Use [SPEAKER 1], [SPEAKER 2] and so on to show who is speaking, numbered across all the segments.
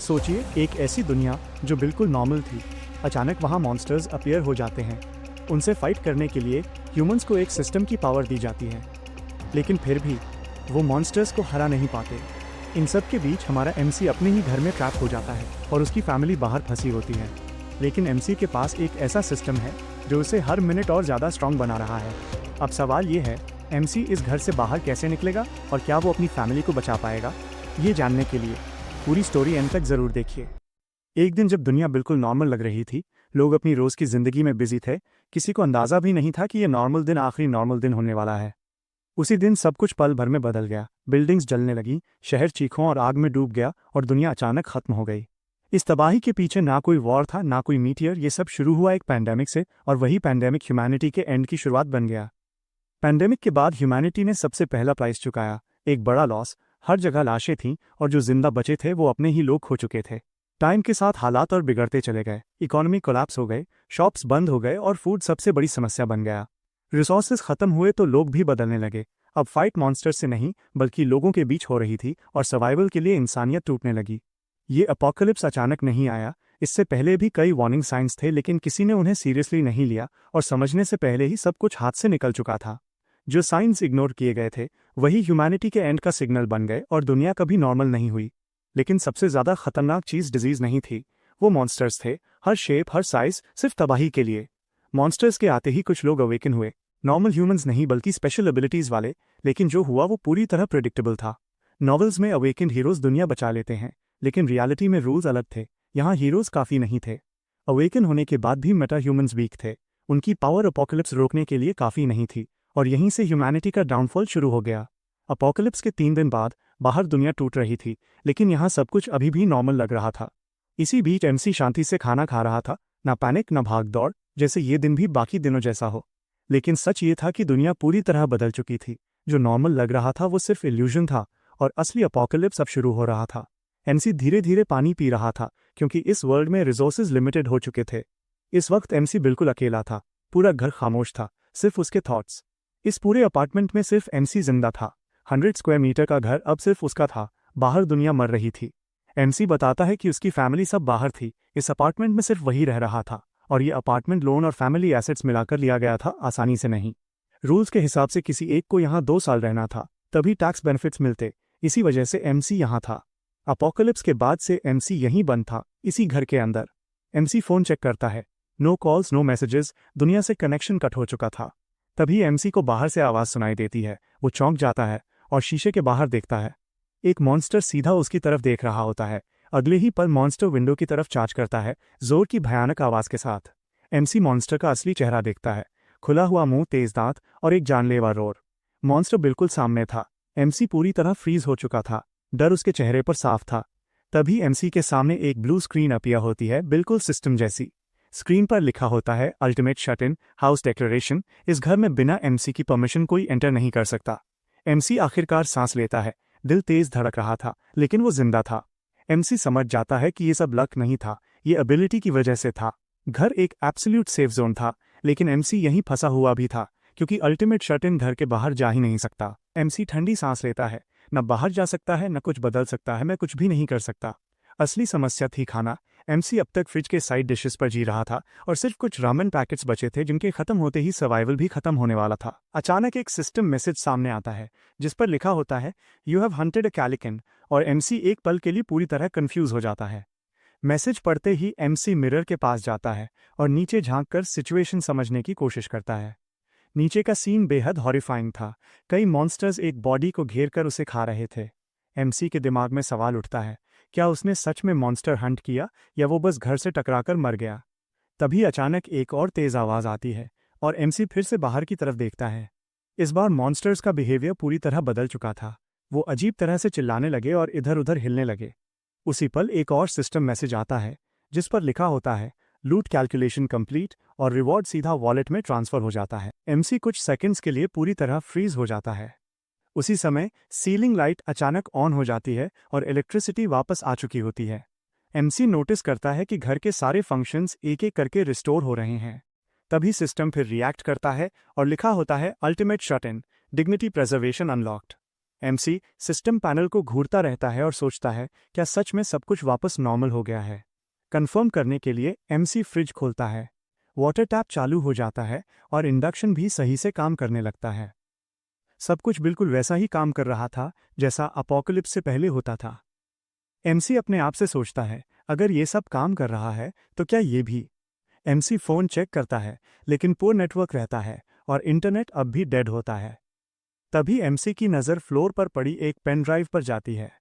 [SPEAKER 1] सोचिए, एक ऐसी दुनिया जो बिल्कुल नॉर्मल थी, अचानक वहाँ मॉन्स्टर्स अपीयर हो जाते हैं। उनसे फाइट करने के लिए ह्यूमंस को एक सिस्टम की पावर दी जाती है, लेकिन फिर भी वो मॉन्स्टर्स को हरा नहीं पाते। इन सब के बीच हमारा एमसी अपने ही घर में ट्रैप हो जाता है और उसकी फैमिली बाहर फंसी होती है। लेकिन एमसी के पास एक ऐसा सिस्टम है जो उसे हर मिनट और ज़्यादा स्ट्रांग बना रहा है। अब सवाल ये है, एमसी इस घर से बाहर कैसे निकलेगा और क्या वो अपनी फैमिली को बचा पाएगा? ये जानने के लिए पूरी स्टोरी एंड तक ज़रूर देखिए। एक दिन जब दुनिया बिल्कुल नॉर्मल लग रही थी, लोग अपनी रोज़ की ज़िंदगी में बिजी थे, किसी को अंदाज़ा भी नहीं था कि ये नॉर्मल दिन आखिरी नॉर्मल दिन होने वाला है। उसी दिन सब कुछ पल भर में बदल गया। बिल्डिंग्स जलने लगी, शहर चीखों और आग में डूब गया और दुनिया अचानक खत्म हो गई। इस तबाही के पीछे ना कोई वॉर था, ना कोई मीटियर। ये सब शुरू हुआ एक पैंडेमिक से, और वही पैंडेमिक ह्यूमैनिटी के एंड की शुरुआत बन गया। पैंडेमिक के बाद ह्यूमैनिटी ने सबसे पहला प्राइस चुकाया, एक बड़ा लॉस। हर जगह लाशें थीं और जो जिंदा बचे थे वो अपने ही लोग खो चुके थे। टाइम के साथ हालात और बिगड़ते चले गए। इकोनॉमी कोलैप्स हो गए, शॉप्स बंद हो गए और फूड सबसे बड़ी समस्या बन गया। रिसोर्सेज खत्म हुए तो लोग भी बदलने लगे। अब फाइट मॉन्स्टर से नहीं बल्कि लोगों के बीच हो रही थी और सर्वाइवल के लिए इंसानियत टूटने लगी। ये अपोकलिप्स अचानक नहीं आया, इससे पहले भी कई वार्निंग साइंस थे, लेकिन किसी ने उन्हें सीरियसली नहीं लिया और समझने से पहले ही सब कुछ हाथ से निकल चुका था। जो साइंस इग्नोर किए गए थे वही ह्यूमैनिटी के एंड का सिग्नल बन गए और दुनिया कभी नॉर्मल नहीं हुई। लेकिन सबसे ज़्यादा खतरनाक चीज़ डिजीज़ नहीं थी, वो मॉन्स्टर्स थे। हर शेप, हर साइज, सिर्फ तबाही के लिए। मॉन्स्टर्स के आते ही कुछ लोग अवेकन हुए, नॉर्मल ह्यूमंस नहीं बल्कि स्पेशल एबिलिटीज़ वाले। लेकिन जो हुआ वो पूरी तरह प्रेडिक्टेबल था। नॉवेल्स में अवेकन हीरोज़ दुनिया बचा लेते हैं, लेकिन रियलिटी में रूल्स अलग थे। यहाँ हीरोज़ काफ़ी नहीं थे। अवेकन होने के बाद भी मेटा ह्यूमंस वीक थे। उनकी पावर अपोकलिप्स रोकने के लिए काफ़ी नहीं थी, और यहीं से ह्यूमैनिटी का डाउनफॉल शुरू हो गया। अपोकलिप्स के 3 दिन बाद बाहर दुनिया टूट रही थी, लेकिन यहाँ सब कुछ अभी भी नॉर्मल लग रहा था। इसी बीच एमसी शांति से खाना खा रहा था, ना पैनिक ना भाग दौड़, जैसे ये दिन भी बाकी दिनों जैसा हो। लेकिन सच ये था कि दुनिया पूरी तरह बदल चुकी थी। जो नॉर्मल लग रहा था वो सिर्फ इल्यूजन था, और असली अपोकलिप्स अब शुरू हो रहा था। एमसी धीरे धीरे पानी पी रहा था, क्योंकि इस वर्ल्ड में रिसोर्सेज लिमिटेड हो चुके थे। इस वक्त एमसी बिल्कुल अकेला था। पूरा घर खामोश था, सिर्फ उसके थॉट्स। इस पूरे अपार्टमेंट में सिर्फ एमसी जिंदा था। 100 स्क्वायर मीटर का घर अब सिर्फ उसका था। बाहर दुनिया मर रही थी। एमसी बताता है कि उसकी फैमिली सब बाहर थी, इस अपार्टमेंट में सिर्फ वही रह रहा था। और ये अपार्टमेंट लोन और फैमिली एसेट्स मिलाकर लिया गया था, आसानी से नहीं। रूल्स के हिसाब से किसी एक को यहाँ 2 साल रहना था, तभी टैक्स बेनिफिट्स मिलते। इसी वजह से एमसी यहाँ था। अपोकलिप्स के बाद से एमसी यहीं बंद था, इसी घर के अंदर। एमसी फोन चेक करता है, नो कॉल्स, नो मैसेजेस, दुनिया से कनेक्शन कट हो चुका था। तभी एमसी को बाहर से आवाज़ सुनाई देती है। वो चौंक जाता है और शीशे के बाहर देखता है। एक मॉन्स्टर सीधा उसकी तरफ देख रहा होता है। अगले ही पल मॉन्स्टर विंडो की तरफ चार्ज करता है, जोर की भयानक आवाज़ के साथ। एमसी मॉन्स्टर का असली चेहरा देखता है, खुला हुआ मुंह, तेज दांत और एक जानलेवा रोर। मॉन्स्टर बिल्कुल सामने था। एमसी पूरी तरह फ्रीज हो चुका था, डर उसके चेहरे पर साफ था। तभी एमसी के सामने एक ब्लू स्क्रीन अपीयर होती है, बिल्कुल सिस्टम जैसी। स्क्रीन पर लिखा होता है, ultimate shut in house declaration. इस घर में बिना एमसी की परमिशन कोई एंटर नहीं कर सकता। एमसी आखिरकार सांस लेता है। दिल तेज धड़क रहा था, लेकिन वो जिंदा था। एमसी समझ जाता है कि ये सब लक नहीं था, ये एबिलिटी की वजह से था। घर एक एब्सोल्यूट सेफ जोन था, लेकिन एमसी यहीं फंसा हुआ भी था, क्योंकि अल्टीमेट शट इन घर के बाहर जा ही नहीं सकता। एमसी ठंडी सांस लेता है, न बाहर जा सकता है, न कुछ बदल सकता है, मैं कुछ भी नहीं कर सकता। असली समस्या थी खाना। एमसी अब तक फ्रिज के साइड डिशेस पर जी रहा था, और सिर्फ कुछ रामेन पैकेट्स बचे थे, जिनके खत्म होते ही सर्वाइवल भी खत्म होने वाला था। अचानक एक सिस्टम मैसेज सामने आता है, जिस पर लिखा होता है, यू हैव हंटेड अ कैलिकन। और एमसी एक पल के लिए पूरी तरह कंफ्यूज हो जाता है। मैसेज पढ़ते ही एमसी मिरर के पास जाता है और नीचे झांककर सिचुएशन समझने की कोशिश करता है। नीचे का सीन बेहद हॉरिफाइंग था। कई मॉन्स्टर्स एक बॉडी को घेर कर उसे खा रहे थे। एमसी के दिमाग में सवाल उठता है, क्या उसने सच में मॉन्स्टर हंट किया, या वो बस घर से टकराकर मर गया? तभी अचानक एक और तेज आवाज़ आती है, और एमसी फिर से बाहर की तरफ देखता है। इस बार मॉन्स्टर्स का बिहेवियर पूरी तरह बदल चुका था। वो अजीब तरह से चिल्लाने लगे और इधर उधर हिलने लगे। उसी पल एक और सिस्टम मैसेज आता है, जिस पर लिखा होता है, लूट कैलकुलेशन कंप्लीट, और रिवॉर्ड सीधा वॉलेट में ट्रांसफर हो जाता है। एमसी कुछ सेकंड्स के लिए पूरी तरह फ्रीज हो जाता है। उसी समय सीलिंग लाइट अचानक ऑन हो जाती है और इलेक्ट्रिसिटी वापस आ चुकी होती है। एमसी नोटिस करता है कि घर के सारे फंक्शंस एक एक करके रिस्टोर हो रहे हैं। तभी सिस्टम फिर रिएक्ट करता है और लिखा होता है, अल्टीमेट शट इन, dignity preservation unlocked. MC system panel को घूरता रहता है और सोचता है, क्या सच में सब कुछ वापस नॉर्मल हो गया है। कंफर्म करने के लिए एमसी फ्रिज खोलता है। वाटर टैप चालू हो जाता है और इंडक्शन भी सही से काम करने लगता है। सब कुछ बिल्कुल वैसा ही काम कर रहा था जैसा अपोकलिप्स से पहले होता था। एमसी अपने आप से सोचता है, अगर ये सब काम कर रहा है तो क्या ये भी। एमसी फोन चेक करता है, लेकिन पुअर नेटवर्क रहता है और इंटरनेट अब भी डेड होता है। तभी एमसी की नज़र फ्लोर पर पड़ी एक पेन ड्राइव पर जाती है।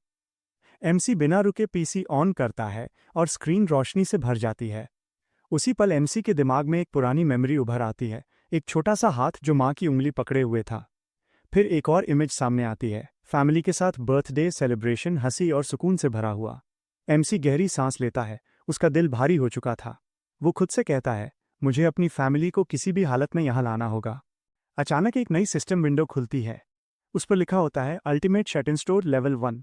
[SPEAKER 1] एमसी बिना रुके पीसी ऑन करता है और स्क्रीन रोशनी से भर जाती है। उसी पल एमसी के दिमाग में एक पुरानी मेमोरी उभर आती है, एक छोटा सा हाथ जो माँ की उंगली पकड़े हुए था। फिर एक और इमेज सामने आती है, फैमिली के साथ बर्थडे सेलिब्रेशन, हंसी और सुकून से भरा हुआ। एमसी गहरी सांस लेता है, उसका दिल भारी हो चुका था। वो खुद से कहता है, मुझे अपनी फैमिली को किसी भी हालत में यहाँ लाना होगा। अचानक एक नई सिस्टम विंडो खुलती है। उस पर लिखा होता है, अल्टीमेट शट-इन स्टोर लेवल 1।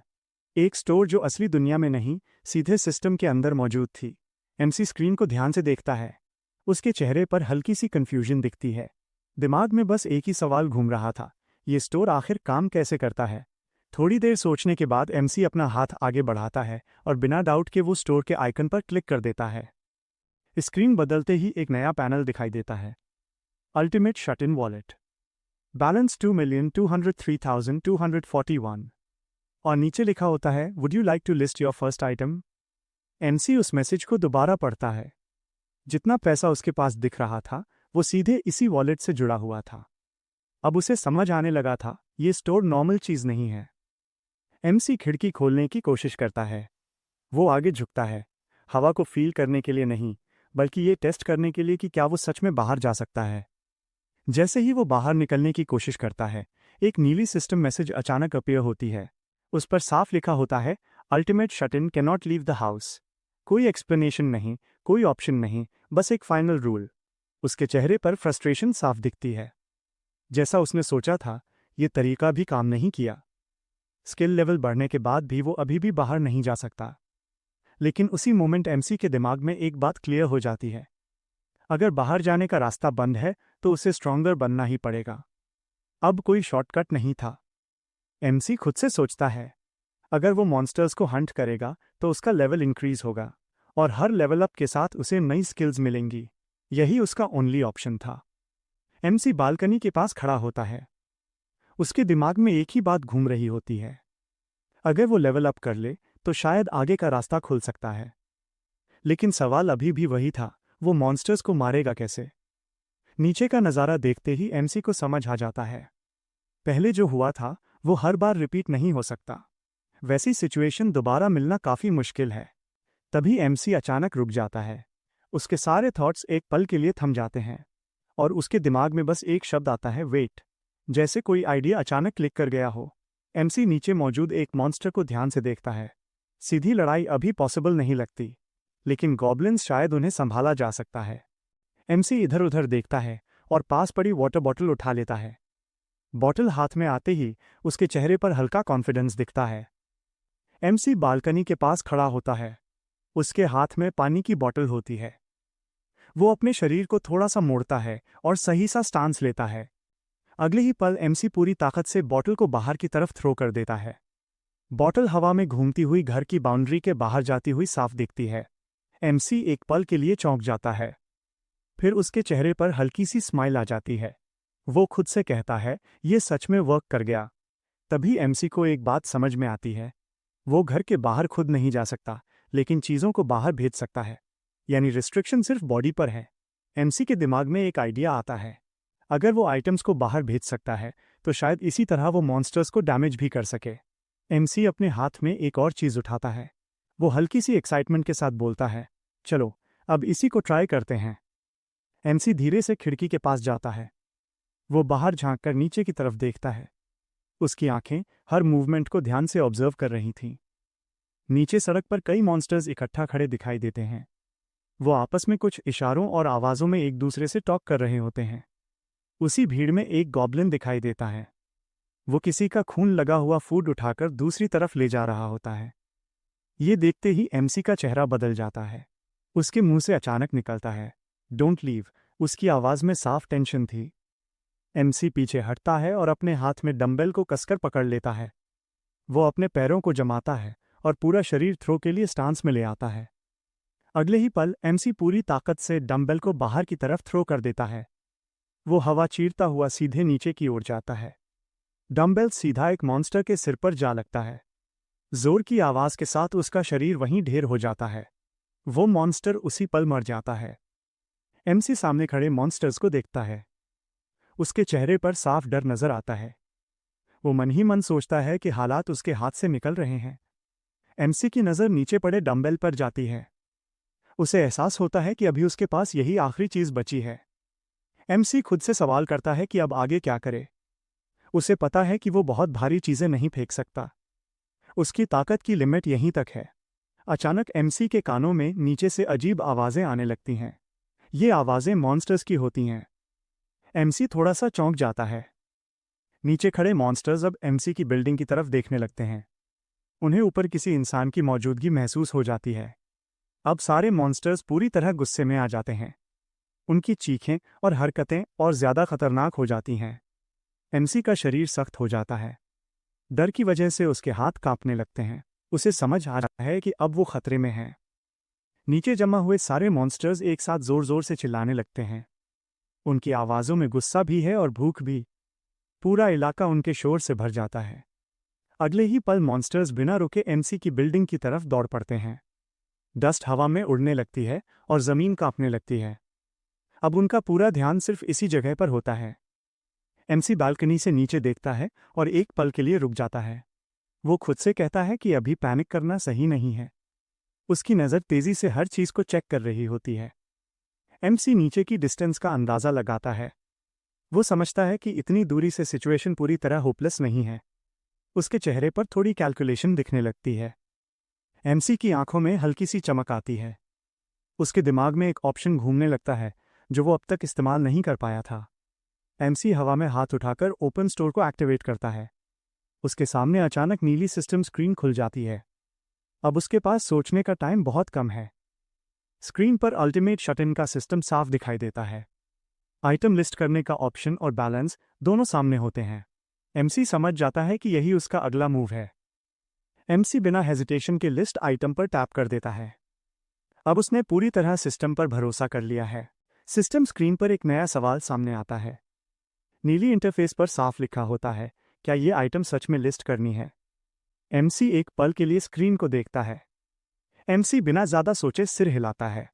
[SPEAKER 1] एक स्टोर जो असली दुनिया में नहीं, सीधे सिस्टम के अंदर मौजूद थी। एमसी स्क्रीन को ध्यान से देखता है। उसके चेहरे पर हल्की सी कंफ्यूजन दिखती है। दिमाग में बस एक ही सवाल घूम रहा था, ये स्टोर आखिर काम कैसे करता है। थोड़ी देर सोचने के बाद एमसी अपना हाथ आगे बढ़ाता है और बिना डाउट के वो स्टोर के आइकन पर क्लिक कर देता है। स्क्रीन बदलते ही एक नया पैनल दिखाई देता है, ultimate shut in wallet, balance 2,203,241 और नीचे लिखा होता है, would you like to list your first item. MC उस मैसेज को दोबारा पढ़ता है। जितना पैसा उसके पास दिख रहा था वो सीधे इसी वॉलेट से जुड़ा हुआ था। अब उसे समझ आने लगा था, ये स्टोर नॉर्मल चीज नहीं है। एमसी खिड़की खोलने की कोशिश करता है। वो आगे झुकता है, हवा को फील करने के लिए नहीं, बल्कि ये टेस्ट करने के लिए कि क्या वो सच में बाहर जा सकता है। जैसे ही वो बाहर निकलने की कोशिश करता है, एक नीली सिस्टम मैसेज अचानक अपीयर होती है। उस पर साफ लिखा होता है, ultimate shut in can not leave the house. कोई एक्सप्लेनेशन नहीं, कोई ऑप्शन नहीं, बस एक फाइनल रूल। उसके चेहरे पर फ्रस्ट्रेशन साफ दिखती है। जैसा उसने सोचा था, ये तरीका भी काम नहीं किया। स्किल लेवल बढ़ने के बाद भी वो अभी भी बाहर नहीं जा सकता। लेकिन उसी मोमेंट एमसी के दिमाग में एक बात क्लियर हो जाती है, अगर बाहर जाने का रास्ता बंद है तो उसे स्ट्रॉन्गर बनना ही पड़ेगा। अब कोई शॉर्टकट नहीं था। एमसी खुद से सोचता है, अगर वो मॉन्स्टर्स को हंट करेगा तो उसका लेवल इंक्रीज होगा और हर लेवल अप के साथ उसे नई स्किल्स मिलेंगी। यही उसका ओनली ऑप्शन था। एमसी बालकनी के पास खड़ा होता है। उसके दिमाग में एक ही बात घूम रही होती है, अगर वो लेवल अप कर ले तो शायद आगे का रास्ता खुल सकता है। लेकिन सवाल अभी भी वही था, वो मॉन्स्टर्स को मारेगा कैसे। नीचे का नज़ारा देखते ही एमसी को समझ आ जाता है, पहले जो हुआ था वो हर बार रिपीट नहीं हो सकता। वैसी सिचुएशन दोबारा मिलना काफ़ी मुश्किल है। तभी एमसी अचानक रुक जाता है। उसके सारे थॉट्स एक पल के लिए थम जाते हैं और उसके दिमाग में बस एक शब्द आता है, वेट। जैसे कोई आइडिया अचानक क्लिक कर गया हो। एमसी नीचे मौजूद एक मॉन्स्टर को ध्यान से देखता है। सीधी लड़ाई अभी पॉसिबल नहीं लगती, लेकिन गॉब्लिन्स शायद उन्हें संभाला जा सकता है। एमसी इधर उधर देखता है और पास पड़ी वाटर बॉटल उठा लेता है। बॉटल हाथ में आते ही उसके चेहरे पर हल्का कॉन्फिडेंस दिखता है। एमसी बालकनी के पास खड़ा होता है। उसके हाथ में पानी की बॉटल होती है। वो अपने शरीर को थोड़ा सा मोड़ता है और सही सा स्टांस लेता है। अगले ही पल एमसी पूरी ताकत से बॉटल को बाहर की तरफ थ्रो कर देता है। बॉटल हवा में घूमती हुई घर की बाउंड्री के बाहर जाती हुई साफ दिखती है। एमसी एक पल के लिए चौंक जाता है, फिर उसके चेहरे पर हल्की सी स्माइल आ जाती है। वो खुद से कहता है, ये सच में वर्क कर गया। तभी एमसी को एक बात समझ में आती है, वो घर के बाहर खुद नहीं जा सकता, लेकिन चीज़ों को बाहर भेज सकता है। यानी रिस्ट्रिक्शन सिर्फ बॉडी पर है। एमसी के दिमाग में एक आइडिया आता है, अगर वो आइटम्स को बाहर भेज सकता है तो शायद इसी तरह वो मॉन्स्टर्स को डैमेज भी कर सके। एमसी अपने हाथ में एक और चीज़ उठाता है। वो हल्की सी एक्साइटमेंट के साथ बोलता है, चलो अब इसी को ट्राई करते हैं। एमसी धीरे से खिड़की के पास जाता है। वो बाहर झांककर नीचे की तरफ देखता है। उसकी आंखें हर मूवमेंट को ध्यान से ऑब्जर्व कर रही थीं। नीचे सड़क पर कई मॉन्स्टर्स इकट्ठा खड़े दिखाई देते हैं। वो आपस में कुछ इशारों और आवाज़ों में एक दूसरे से टॉक कर रहे होते हैं। उसी भीड़ में एक गॉब्लिन दिखाई देता है। वो किसी का खून लगा हुआ फूड उठाकर दूसरी तरफ ले जा रहा होता है। ये देखते ही एमसी का चेहरा बदल जाता है। उसके मुंह से अचानक निकलता है, डोंट लीव। उसकी आवाज़ में साफ टेंशन थी। एमसी पीछे हटता है और अपने हाथ में डंबल को कसकर पकड़ लेता है। वो अपने पैरों को जमाता है और पूरा शरीर थ्रो के लिए स्टांस में ले आता है। अगले ही पल एमसी पूरी ताकत से डंबल को बाहर की तरफ थ्रो कर देता है। वो हवा चीरता हुआ सीधे नीचे की ओर जाता है। डंबल सीधा एक मॉन्स्टर के सिर पर जा लगता है। जोर की आवाज के साथ उसका शरीर वहीं ढेर हो जाता है। वो मॉन्स्टर उसी पल मर जाता है। एमसी सामने खड़े मॉन्स्टर्स को देखता है। उसके चेहरे पर साफ डर नजर आता है। वो मन ही मन सोचता है कि हालात उसके हाथ से निकल रहे हैं। एमसी की नज़र नीचे पड़े डंबल पर जाती है। उसे एहसास होता है कि अभी उसके पास यही आखिरी चीज बची है। एमसी खुद से सवाल करता है कि अब आगे क्या करे। उसे पता है कि वो बहुत भारी चीजें नहीं फेंक सकता। उसकी ताकत की लिमिट यहीं तक है। अचानक एमसी के कानों में नीचे से अजीब आवाजें आने लगती हैं। ये आवाजें मॉन्स्टर्स की होती हैं। एमसी थोड़ा सा चौंक जाता है। नीचे खड़े मॉन्स्टर्स अब एमसी की बिल्डिंग की तरफ देखने लगते हैं। उन्हें ऊपर किसी इंसान की मौजूदगी महसूस हो जाती है। अब सारे मॉन्स्टर्स पूरी तरह गुस्से में आ जाते हैं। उनकी चीखें और हरकतें और ज्यादा खतरनाक हो जाती हैं। एमसी का शरीर सख्त हो जाता है। डर की वजह से उसके हाथ कांपने लगते हैं। उसे समझ आ रहा है कि अब वो खतरे में है। नीचे जमा हुए सारे मॉन्स्टर्स एक साथ जोर जोर से चिल्लाने लगते हैं। उनकी आवाजों में गुस्सा भी है और भूख भी। पूरा इलाका उनके शोर से भर जाता है। अगले ही पल मॉन्स्टर्स बिना रुके एमसी की बिल्डिंग की तरफ दौड़ पड़ते हैं। डस्ट हवा में उड़ने लगती है और जमीन कांपने लगती है। अब उनका पूरा ध्यान सिर्फ इसी जगह पर होता है। एमसी बालकनी से नीचे देखता है और एक पल के लिए रुक जाता है। वो खुद से कहता है कि अभी पैनिक करना सही नहीं है। उसकी नज़र तेजी से हर चीज को चेक कर रही होती है। एमसी नीचे की डिस्टेंस का अंदाजा लगाता है। वो समझता है कि इतनी दूरी से सिचुएशन पूरी तरह होपलेस नहीं है। उसके चेहरे पर थोड़ी कैलकुलेशन दिखने लगती है। एमसी की आंखों में हल्की सी चमक आती है। उसके दिमाग में एक ऑप्शन घूमने लगता है जो वो अब तक इस्तेमाल नहीं कर पाया था। एमसी हवा में हाथ उठाकर ओपन स्टोर को एक्टिवेट करता है। उसके सामने अचानक नीली सिस्टम स्क्रीन खुल जाती है। अब उसके पास सोचने का टाइम बहुत कम है। स्क्रीन पर अल्टीमेट शट-इन का सिस्टम साफ दिखाई देता है। आइटम लिस्ट करने का ऑप्शन और बैलेंस दोनों सामने होते हैं। एमसी समझ जाता है कि यही उसका अगला मूव है। एमसी बिना हेजिटेशन के लिस्ट आइटम पर टैप कर देता है। अब उसने पूरी तरह सिस्टम पर भरोसा कर लिया है। सिस्टम स्क्रीन पर एक नया सवाल सामने आता है। नीली इंटरफेस पर साफ लिखा होता है, क्या ये आइटम सच में लिस्ट करनी है? एमसी एक पल के लिए स्क्रीन को देखता है। एमसी बिना ज्यादा सोचे सिर हिलाता है।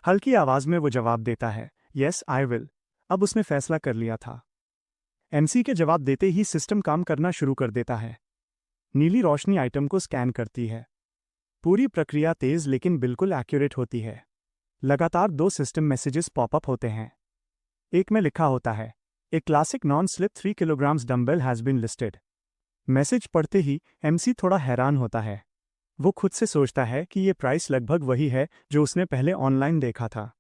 [SPEAKER 1] हल्की आवाज में वो जवाब देता है, यस आई विल। अब उसने फैसला कर लिया था। एमसी के जवाब देते ही सिस्टम काम करना शुरू कर देता है। नीली रोशनी आइटम को स्कैन करती है। पूरी प्रक्रिया तेज लेकिन बिल्कुल एक्यूरेट होती है। लगातार 2 सिस्टम मैसेजेस पॉपअप होते हैं। एक में लिखा होता है, a classic non slip 3 kilograms dumbbell has been listed. Message पढ़ते ही एमसी थोड़ा हैरान होता है। वो खुद से सोचता है कि ये प्राइस लगभग वही है जो उसने पहले ऑनलाइन देखा था।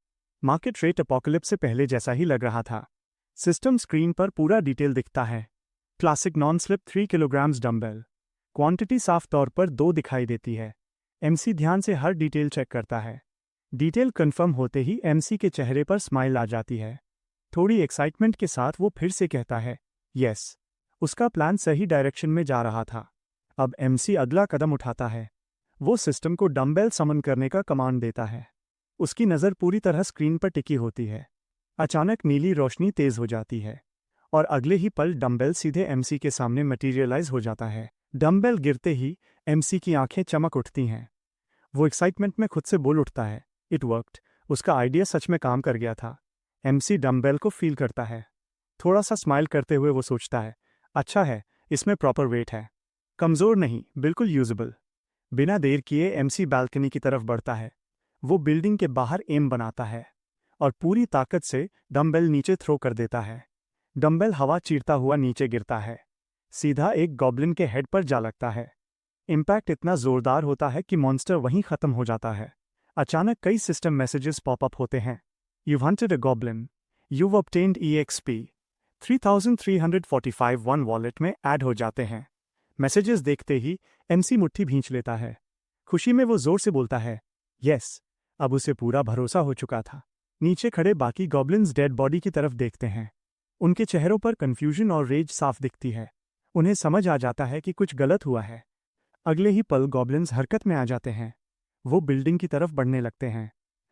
[SPEAKER 1] मार्केट रेट अपोकलिप्स से पहले जैसा ही लग रहा था। सिस्टम स्क्रीन पर पूरा डिटेल दिखता है। Classic non slip 3 kilograms dumbbell. Quantity साफ तौर पर 2 दिखाई देती है। एमसी ध्यान से हर डिटेल चेक करता है। डिटेल कंफर्म होते ही एमसी के चेहरे पर स्माइल आ जाती है। थोड़ी एक्साइटमेंट के साथ वो फिर से कहता है, यस। उसका प्लान सही डायरेक्शन में जा रहा था। अब एमसी अगला कदम उठाता है। वो सिस्टम को डंबल समन करने का कमांड देता है। उसकी नज़र पूरी तरह स्क्रीन पर टिकी होती है। अचानक नीली रोशनी तेज हो जाती है और अगले ही पल डंबल सीधे एमसी के सामने मटेरियलाइज हो जाता है। डंबल गिरते ही एमसी की आंखें चमक उठती हैं। वो एक्साइटमेंट में खुद से बोल उठता है, इट वर्कड। उसका आइडिया सच में काम कर गया था। एमसी डंबल को फील करता है। थोड़ा सा स्माइल करते हुए वो सोचता है, अच्छा है, इसमें प्रॉपर वेट है। कमज़ोर नहीं, बिल्कुल यूजेबल। बिना देर किए एमसी बालकनी की तरफ बढ़ता है। वो बिल्डिंग के बाहर एम बनाता है और पूरी ताकत से डंबल नीचे थ्रो कर देता है। डंबल हवा चीरता हुआ नीचे गिरता है, सीधा एक गॉब्लिन के हेड पर जा लगता है। इम्पैक्ट इतना जोरदार होता है कि मॉन्स्टर वहीं खत्म हो जाता है। अचानक कई सिस्टम मैसेजेस पॉपअप होते हैं। You've hunted a goblin. You've obtained EXP. 3345 one wallet में ऐड हो जाते हैं। मैसेजेस देखते ही एमसी मुट्ठी भींच लेता है। खुशी में वो जोर से बोलता है, यस। अब उसे पूरा भरोसा हो चुका था। नीचे खड़े बाकी गॉब्लिन्स डेड बॉडी की तरफ देखते हैं। उनके चेहरों पर कंफ्यूजन और रेज साफ दिखती है। उन्हें समझ आ जाता है कि कुछ गलत हुआ है। अगले ही पल गॉब्लिन्स हरकत में आ जाते हैं। वो बिल्डिंग की तरफ बढ़ने लगते हैं।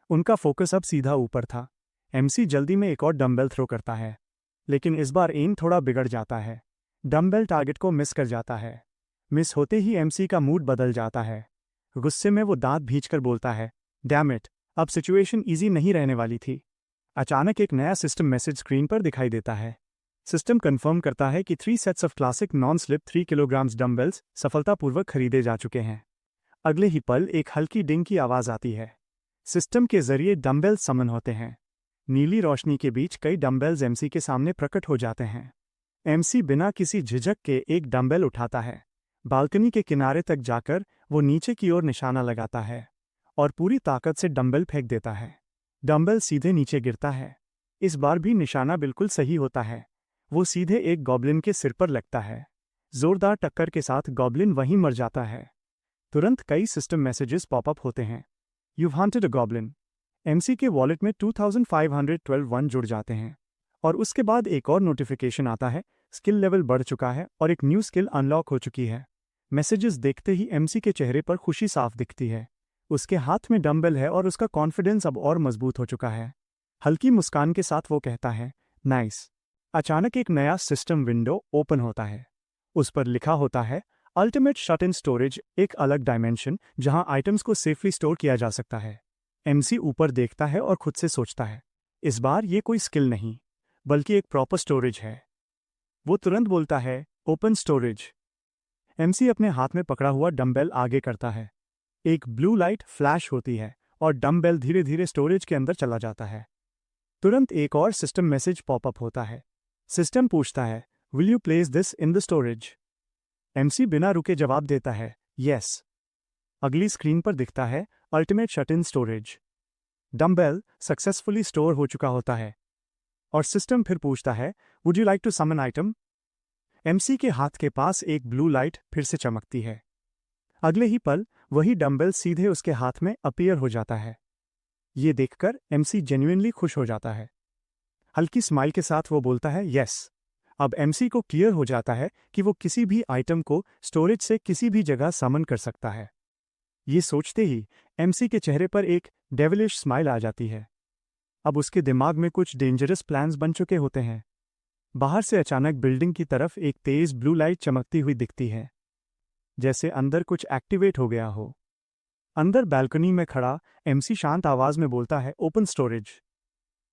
[SPEAKER 1] उनका फोकस अब सीधा ऊपर था। एमसी जल्दी में एक और डंबल थ्रो करता है, लेकिन इस बार एम थोड़ा बिगड़ जाता है। डंबल टारगेट को मिस कर जाता है। मिस होते ही एमसी का मूड बदल जाता है। गुस्से में वो दांत भींचकर बोलता है, डैम इट, अब सिचुएशन इजी नहीं रहने वाली थी। अचानक एक नया सिस्टम मैसेज स्क्रीन पर दिखाई देता है। सिस्टम कंफर्म करता है कि 3 sets of classic non slip 3 kilograms dumbbells सफलतापूर्वक खरीदे जा चुके हैं। अगले ही पल एक हल्की डिंग की आवाज आती है। सिस्टम के जरिए डंबल्स समन होते हैं। नीली रोशनी के बीच कई डंबल्स एमसी के सामने प्रकट हो जाते हैं। एमसी बिना किसी झिझक के एक डंबल उठाता है। बालकनी के किनारे तक जाकर वो नीचे की ओर निशाना लगाता है और पूरी ताकत से डंबल फेंक देता है। डंबल सीधे नीचे गिरता है। इस बार भी निशाना बिल्कुल सही होता है। वो सीधे एक गॉब्लिन के सिर पर लगता है। जोरदार टक्कर के साथ गॉब्लिन वहीं मर जाता है। तुरंत कई सिस्टम मैसेजेस पॉपअप होते हैं। You've hunted a goblin. MC के वॉलेट में 2512 वन जुड़ जाते हैं और उसके बाद एक और नोटिफिकेशन आता है, स्किल लेवल बढ़ चुका है और एक न्यू स्किल अनलॉक हो चुकी है। मैसेजेस देखते ही एमसी के चेहरे पर खुशी साफ दिखती है। उसके हाथ में डंबल है और उसका कॉन्फिडेंस अब और मजबूत हो चुका है। हल्की मुस्कान के साथ वो कहता है, नाइस। अचानक एक नया सिस्टम विंडो ओपन होता है। उस पर लिखा होता है, अल्टीमेट शट इन स्टोरेज, एक अलग डायमेंशन जहां आइटम्स को सेफली स्टोर किया जा सकता है। एमसी ऊपर देखता है और खुद से सोचता है, इस बार ये कोई स्किल नहीं बल्कि एक प्रॉपर स्टोरेज है। वो तुरंत बोलता है, ओपन स्टोरेज। एमसी अपने हाथ में पकड़ा हुआ डंबेल आगे करता है। एक ब्लू लाइट फ्लैश होती है और डंबेल धीरे धीरे स्टोरेज के अंदर चला जाता है। तुरंत एक और सिस्टम मैसेज पॉपअप होता है। सिस्टम पूछता है, will you place this in the storage? MC बिना रुके जवाब देता है, यस। अगली स्क्रीन पर दिखता है, ultimate shut in storage. Dumbbell successfully store हो चुका होता है और सिस्टम फिर पूछता है, would you like to summon item? MC के हाथ के पास एक ब्लू लाइट फिर से चमकती है। अगले ही पल वही डंबल सीधे उसके हाथ में अपीयर हो जाता है। ये देखकर एमसी जेन्युइनली खुश हो जाता है। हल्की स्माइल के साथ वो बोलता है, यस। अब एमसी को क्लियर हो जाता है कि वो किसी भी आइटम को स्टोरेज से किसी भी जगह समन कर सकता है। ये सोचते ही एमसी के चेहरे पर एक डेविलिश स्माइल आ जाती है। अब उसके दिमाग में कुछ डेंजरस प्लान्स बन चुके होते हैं। बाहर से अचानक बिल्डिंग की तरफ एक तेज ब्लू लाइट चमकती हुई दिखती है, जैसे अंदर कुछ एक्टिवेट हो गया हो। अंदर बालकनी में खड़ा एमसी शांत आवाज में बोलता है, ओपन स्टोरेज।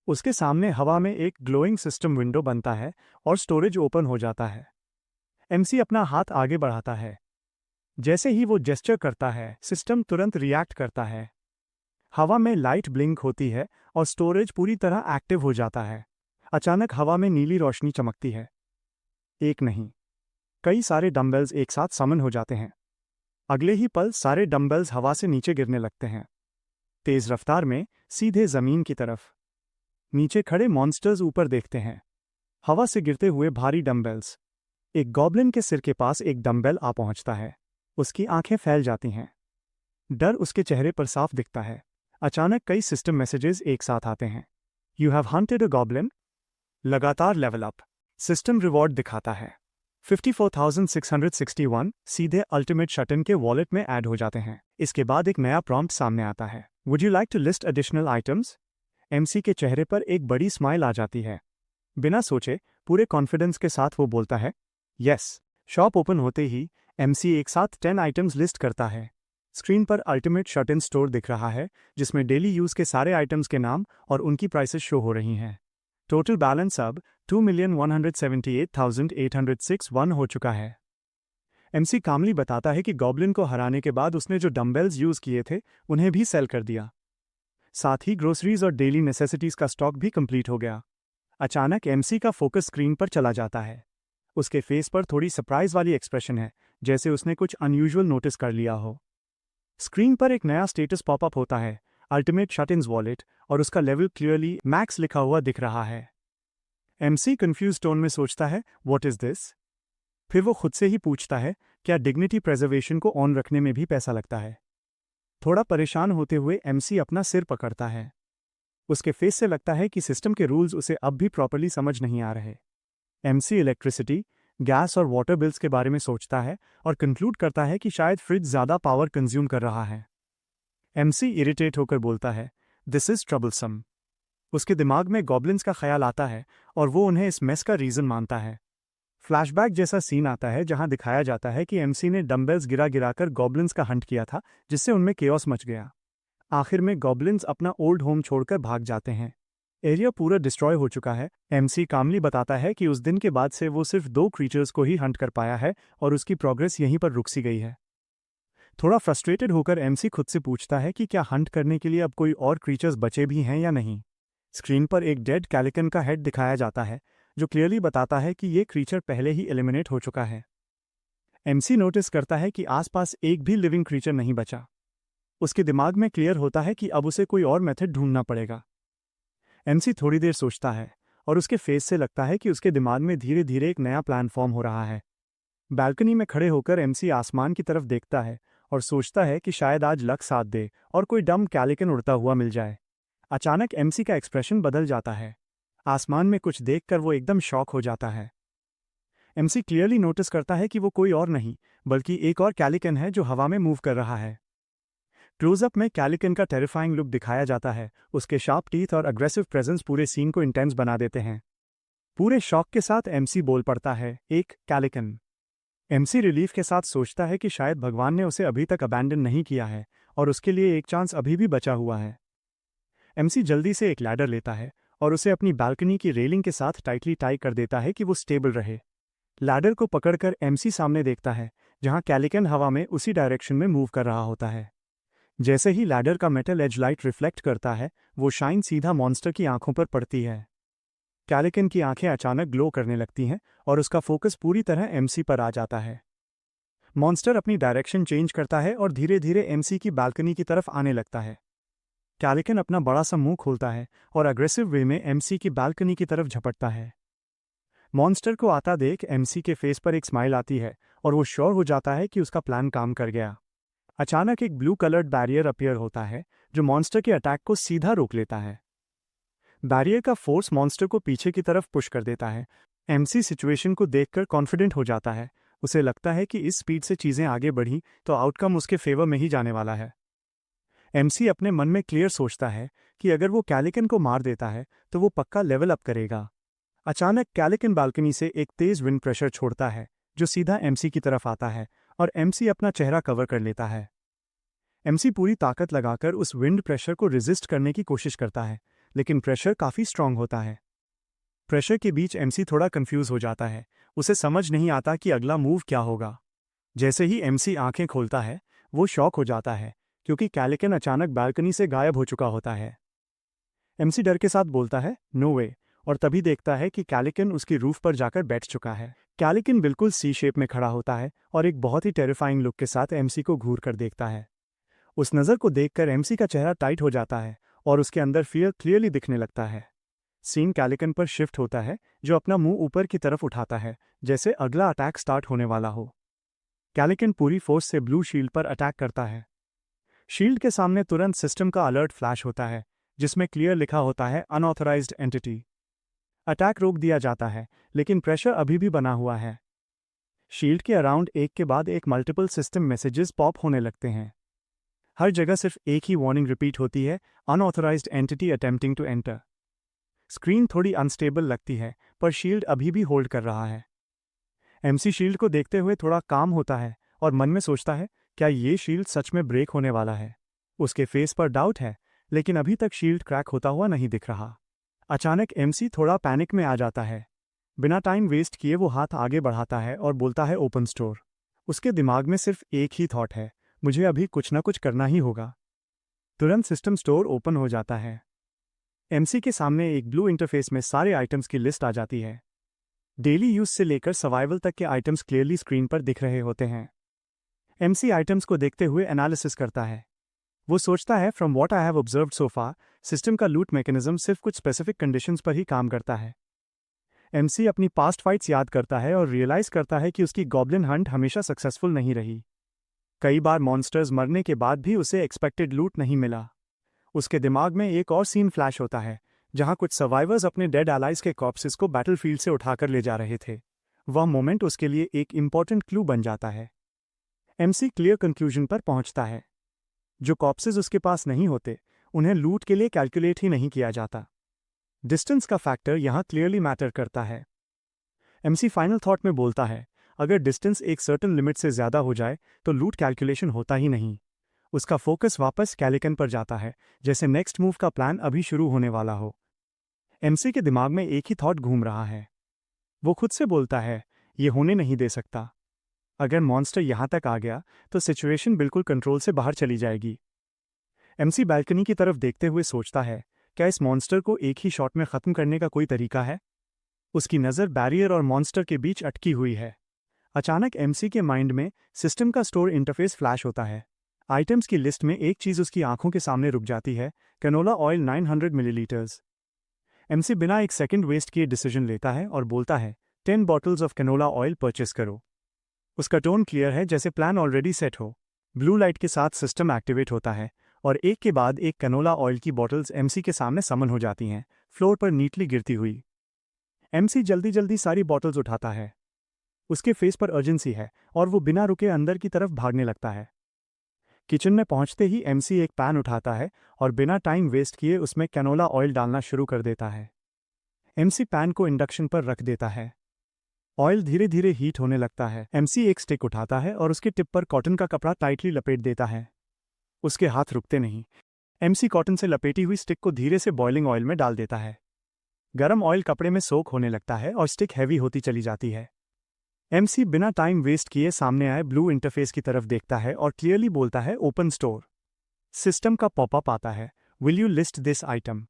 [SPEAKER 1] उसके सामने हवा में एक ग्लोइंग सिस्टम विंडो बनता है और स्टोरेज ओपन हो जाता है। एमसी अपना हाथ आगे बढ़ाता है। जैसे ही वो जेस्चर करता है, सिस्टम तुरंत रिएक्ट करता है। हवा में लाइट ब्लिंक होती है और स्टोरेज पूरी तरह एक्टिव हो जाता है। अचानक हवा में नीली रोशनी चमकती है। एक नहीं, कई सारे डंबल्स एक साथ समन हो जाते हैं। अगले ही पल सारे डंबल्स हवा से नीचे गिरने लगते हैं, तेज रफ्तार में, सीधे जमीन की तरफ। नीचे खड़े मॉन्स्टर्स ऊपर देखते हैं, हवा से गिरते हुए भारी डंबल्स। एक गॉब्लिन के सिर के पास एक डंबल आ पहुंचता है। उसकी आंखें फैल जाती हैं। डर उसके चेहरे पर साफ दिखता है। अचानक कई सिस्टम मैसेजेस एक साथ आते हैं। You have hunted a goblin. लगातार लेवल अप। सिस्टम रिवॉर्ड दिखाता है। 54,661 सीधे अल्टीमेट शट इन के वॉलेट में ऐड हो जाते हैं। इसके बाद एक नया प्रॉम्प्ट सामने आता है, would you like to list additional items? MC के चेहरे पर एक बड़ी स्माइल आ जाती है। बिना सोचे पूरे कॉन्फिडेंस के साथ वो बोलता है, यस। शॉप ओपन होते ही एमसी एक साथ 10 आइटम्स लिस्ट करता है। स्क्रीन पर अल्टीमेट शट इन स्टोर दिख रहा है, जिसमें डेली यूज के सारे आइटम्स के नाम और उनकी प्राइसेस शो हो रही हैं। टोटल बैलेंस अब 2,178,806 हो चुका है। एमसी कामली बताता है कि गॉब्लिन को हराने के बाद उसने जो डंबेल्स यूज किए थे उन्हें भी सेल कर दिया। साथ ही ग्रोसरीज और डेली नेसेसिटीज का स्टॉक भी कंप्लीट हो गया। अचानक एमसी का फोकस स्क्रीन पर चला जाता है। उसके फेस पर थोड़ी सरप्राइज वाली एक्सप्रेशन है, जैसे उसने कुछ अनयूजुअल नोटिस कर लिया हो। स्क्रीन पर एक नया स्टेटस पॉपअप होता है, अल्टीमेट शट इन्स वॉलेट, और उसका लेवल क्लियरली मैक्स लिखा हुआ दिख रहा है। एमसी कंफ्यूज टोन में सोचता है, व्हाट इज दिस? फिर वो खुद से ही पूछता है, क्या डिग्निटी प्रेजर्वेशन को ऑन रखने में भी पैसा लगता है? थोड़ा परेशान होते हुए एमसी अपना सिर पकड़ता है। उसके फेस से लगता है कि सिस्टम के रूल्स उसे अब भी प्रॉपर्ली समझ नहीं आ रहे। एमसी इलेक्ट्रिसिटी, गैस और वाटर बिल्स के बारे में सोचता है और कंक्लूड करता है कि शायद फ्रिज ज़्यादा पावर कंज्यूम कर रहा है। एमसी इरिटेट होकर बोलता है, दिस इज ट्रबलसम। उसके दिमाग में गॉब्लिन्स का ख्याल आता है और वो उन्हें इस मेस का रीज़न मानता है। फ्लैशबैक जैसा सीन आता है जहां दिखाया जाता है कि एमसी ने डंबेल्स गिरा गिराकर गॉब्लिन्स का हंट किया था, जिससे उनमें केओस मच गया। आखिर में गॉब्लिन्स अपना ओल्ड होम छोड़कर भाग जाते हैं। एरिया पूरा डिस्ट्रॉय हो चुका है। एमसी कामली बताता है कि उस दिन के बाद से वो सिर्फ 2 क्रीचर्स को ही हंट कर पाया है और उसकी प्रोग्रेस यहीं पर रुक सी गई है। थोड़ा फ्रस्ट्रेटेड होकर एमसी खुद से पूछता है कि क्या हंट करने के लिए अब कोई और क्रीचर्स बचे भी हैं या नहीं। स्क्रीन पर एक डेड कैलिकन का हेड दिखाया जाता है, जो क्लियरली बताता है कि ये क्रीचर पहले ही एलिमिनेट हो चुका है। एमसी नोटिस करता है कि आसपास एक भी लिविंग क्रीचर नहीं बचा। उसके दिमाग में क्लियर होता है कि अब उसे कोई और मेथड ढूंढना पड़ेगा। एमसी थोड़ी देर सोचता है और उसके फेस से लगता है कि उसके दिमाग में धीरे धीरे एक नया प्लान फॉर्म हो रहा है। बालकनी में खड़े होकर एमसी आसमान की तरफ देखता है और सोचता है कि शायद आज लक साथ दे और कोई डम कैलिकन उड़ता हुआ मिल जाए। अचानक एमसी का एक्सप्रेशन बदल जाता है। आसमान में कुछ देखकर वो एकदम शॉक हो जाता है। एमसी क्लियरली नोटिस करता है कि वो कोई और नहीं बल्कि एक और कैलिकन है जो हवा में मूव कर रहा है। क्लोजअप में कैलिकन का टेरिफाइंग लुक दिखाया जाता है। उसके शार्प टीथ और अग्रेसिव प्रेजेंस पूरे सीन को इंटेंस बना देते हैं। पूरे शॉक के साथ एमसी बोल पड़ता है, एक कैलिकन। एमसी रिलीफ के साथ सोचता है कि शायद भगवान ने उसे अभी तक अबैंडन नहीं किया है और उसके लिए एक चांस अभी भी बचा हुआ है। एमसी जल्दी से एक लैडर लेता है और उसे अपनी बालकनी की रेलिंग के साथ टाइटली टाई कर देता है कि वो स्टेबल रहे। लैडर को पकड़कर एमसी सामने देखता है, जहां कैलिकन हवा में उसी डायरेक्शन में मूव कर रहा होता है। जैसे ही लैडर का मेटल एज लाइट रिफ्लेक्ट करता है, वो शाइन सीधा मॉन्स्टर की आंखों पर पड़ती है। कैलिकन की आंखें अचानक ग्लो करने लगती हैं और उसका फोकस पूरी तरह एमसी पर आ जाता है। मॉन्स्टर अपनी डायरेक्शन चेंज करता है और धीरे धीरे एमसी की बालकनी की तरफ आने लगता है। कैलिकन अपना बड़ा सा मुंह खोलता है और अग्रेसिव वे में एमसी की बालकनी की तरफ झपटता है। मॉन्स्टर को आता देख एमसी के फेस पर एक स्माइल आती है और वो श्योर हो जाता है कि उसका प्लान काम कर गया। अचानक एक ब्लू कलर्ड बैरियर अपीयर होता है जो मॉन्स्टर के अटैक को सीधा रोक लेता है। बैरियर का फोर्स मॉन्स्टर को पीछे की तरफ पुश कर देता है। एमसी सिचुएशन को देखकर कॉन्फिडेंट हो जाता है। उसे लगता है कि इस स्पीड से चीजें आगे बढ़ी तो आउटकम उसके फेवर में ही जाने वाला है। एमसी अपने मन में क्लियर सोचता है कि अगर वो कैलिकन को मार देता है तो वो पक्का लेवल अप करेगा। अचानक कैलिकन बालकनी से एक तेज विंड प्रेशर छोड़ता है जो सीधा एमसी की तरफ आता है और एमसी अपना चेहरा कवर कर लेता है। एमसी पूरी ताकत लगाकर उस विंड प्रेशर को रेजिस्ट करने की कोशिश करता है, लेकिन प्रेशर काफी स्ट्रांग होता है। प्रेशर के बीच एमसी थोड़ा कंफ्यूज हो जाता है। उसे समझ नहीं आता कि अगला मूव क्या होगा। जैसे ही एमसी आंखें खोलता है, वो शॉक हो जाता है क्योंकि कैलिकन अचानक बालकनी से गायब हो चुका होता है। एमसी डर के साथ बोलता है, नो वे, और तभी देखता है कि कैलिकन उसकी रूफ पर जाकर बैठ चुका है। कैलिकन बिल्कुल सी शेप में खड़ा होता है और एक बहुत ही टेरिफाइंग लुक के साथ एमसी को घूर कर देखता है। उस नज़र को देखकर एमसी का चेहरा टाइट हो जाता है और उसके अंदर फियर क्लियरली दिखने लगता है। सीन कैलिकन पर शिफ्ट होता है, जो अपना मुंह ऊपर की तरफ उठाता है जैसे अगला अटैक स्टार्ट होने वाला हो। कैलिकन पूरी फोर्स से ब्लू शील्ड पर अटैक करता है। शील्ड के सामने तुरंत सिस्टम का अलर्ट फ्लैश होता है जिसमें क्लियर लिखा होता है, अनऑथराइज्ड एंटिटी। अटैक रोक दिया जाता है, लेकिन प्रेशर अभी भी बना हुआ है। शील्ड के अराउंड एक के बाद एक मल्टीपल सिस्टम मैसेजेस पॉप होने लगते हैं। हर जगह सिर्फ एक ही वार्निंग रिपीट होती है, unauthorized entity attempting to enter. Screen थोड़ी अनस्टेबल लगती है, पर शील्ड अभी भी होल्ड कर रहा है। एमसी शील्ड को देखते हुए थोड़ा काम होता है और मन में सोचता है, क्या ये शील्ड सच में ब्रेक होने वाला है। उसके फेस पर डाउट है, लेकिन अभी तक शील्ड क्रैक होता हुआ नहीं दिख रहा। अचानक एमसी थोड़ा पैनिक में आ जाता है। बिना टाइम वेस्ट किए वो हाथ आगे बढ़ाता है और बोलता है, ओपन स्टोर। उसके दिमाग में सिर्फ एक ही थॉट है, मुझे अभी कुछ ना कुछ करना ही होगा। तुरंत सिस्टम स्टोर ओपन हो जाता है। एमसी के सामने एक ब्लू इंटरफेस में सारे आइटम्स की लिस्ट आ जाती है। डेली यूज से लेकर सर्वाइवल तक के आइटम्स क्लियरली स्क्रीन पर दिख रहे होते हैं। एमसी आइटम्स को देखते हुए एनालिसिस करता है। वो सोचता है, from what I have observed so far, system का लूट मैकेनिज्म सिर्फ कुछ स्पेसिफिक कंडीशंस पर ही काम करता है। एमसी अपनी पास्ट फाइट्स याद करता है और रियलाइज करता है कि उसकी गॉब्लिन हंट हमेशा सक्सेसफुल नहीं रही। कई बार मॉन्स्टर्स मरने के बाद भी उसे एक्सपेक्टेड लूट नहीं मिला। उसके दिमाग में एक और सीन फ्लैश होता है, जहां कुछ सर्वाइवर्स अपने डेड एलाइज के कॉर्प्सेस को बैटलफील्ड से उठाकर ले जा रहे थे। वह मोमेंट उसके लिए एक इंपॉर्टेंट क्लू बन जाता है। एमसी क्लियर कंक्लूजन पर पहुंचता है। जो कॉप्सेस उसके पास नहीं होते उन्हें लूट के लिए कैलकुलेट ही नहीं किया जाता। डिस्टेंस का फैक्टर यहां क्लियरली मैटर करता है। एमसी फाइनल थॉट में बोलता है, अगर डिस्टेंस एक सर्टेन लिमिट से ज्यादा हो जाए तो लूट कैलकुलेशन होता ही नहीं। उसका फोकस वापस कैलिकन पर जाता है, जैसे नेक्स्ट मूव का प्लान अभी शुरू होने वाला हो। एमसी के दिमाग में एक ही थॉट घूम रहा है। वो खुद से बोलता है, ये होने नहीं दे सकता। अगर मॉन्स्टर यहां तक आ गया तो सिचुएशन बिल्कुल कंट्रोल से बाहर चली जाएगी। एमसी बालकनी की तरफ देखते हुए सोचता है, क्या इस मॉन्स्टर को एक ही शॉट में खत्म करने का कोई तरीका है? उसकी नज़र बैरियर और मॉन्स्टर के बीच अटकी हुई है। अचानक एमसी के माइंड में सिस्टम का स्टोर इंटरफेस फ्लैश होता है। आइटम्स की लिस्ट में एक चीज उसकी आंखों के सामने रुक जाती है, कैनोला ऑयल 900 मिलीलीटर्स। एमसी बिना एक सेकंड वेस्ट किए डिसीजन लेता है और बोलता है, 10 bottles of canola oil purchase करो। उसका टोन क्लियर है, जैसे प्लान ऑलरेडी सेट हो। ब्लू लाइट के साथ सिस्टम एक्टिवेट होता है और एक के बाद एक कैनोला ऑयल की बॉटल्स एमसी के सामने समन हो जाती हैं, फ्लोर पर नीटली गिरती हुई। एमसी जल्दी जल्दी सारी बॉटल्स उठाता है। उसके फेस पर अर्जेंसी है और वो बिना रुके अंदर की तरफ भागने लगता है। किचन में पहुंचते ही एमसी एक पैन उठाता है और बिना टाइम वेस्ट किए उसमें कैनोला ऑयल डालना शुरू कर देता है। एमसी पैन को इंडक्शन पर रख देता है। ऑयल धीरे धीरे हीट होने लगता है। एमसी एक स्टिक उठाता है और उसके टिप पर कॉटन का कपड़ा टाइटली लपेट देता है। उसके हाथ रुकते नहीं। एमसी कॉटन से लपेटी हुई स्टिक को धीरे से बॉइलिंग ऑयल में डाल देता है। गरम ऑयल कपड़े में सोक होने लगता है और स्टिक हैवी होती चली जाती है। एमसी बिना टाइम वेस्ट किए सामने आए ब्लू इंटरफेस की तरफ देखता है और क्लियरली बोलता है, ओपन स्टोर। सिस्टम का पॉपअप आता है, will you list this item?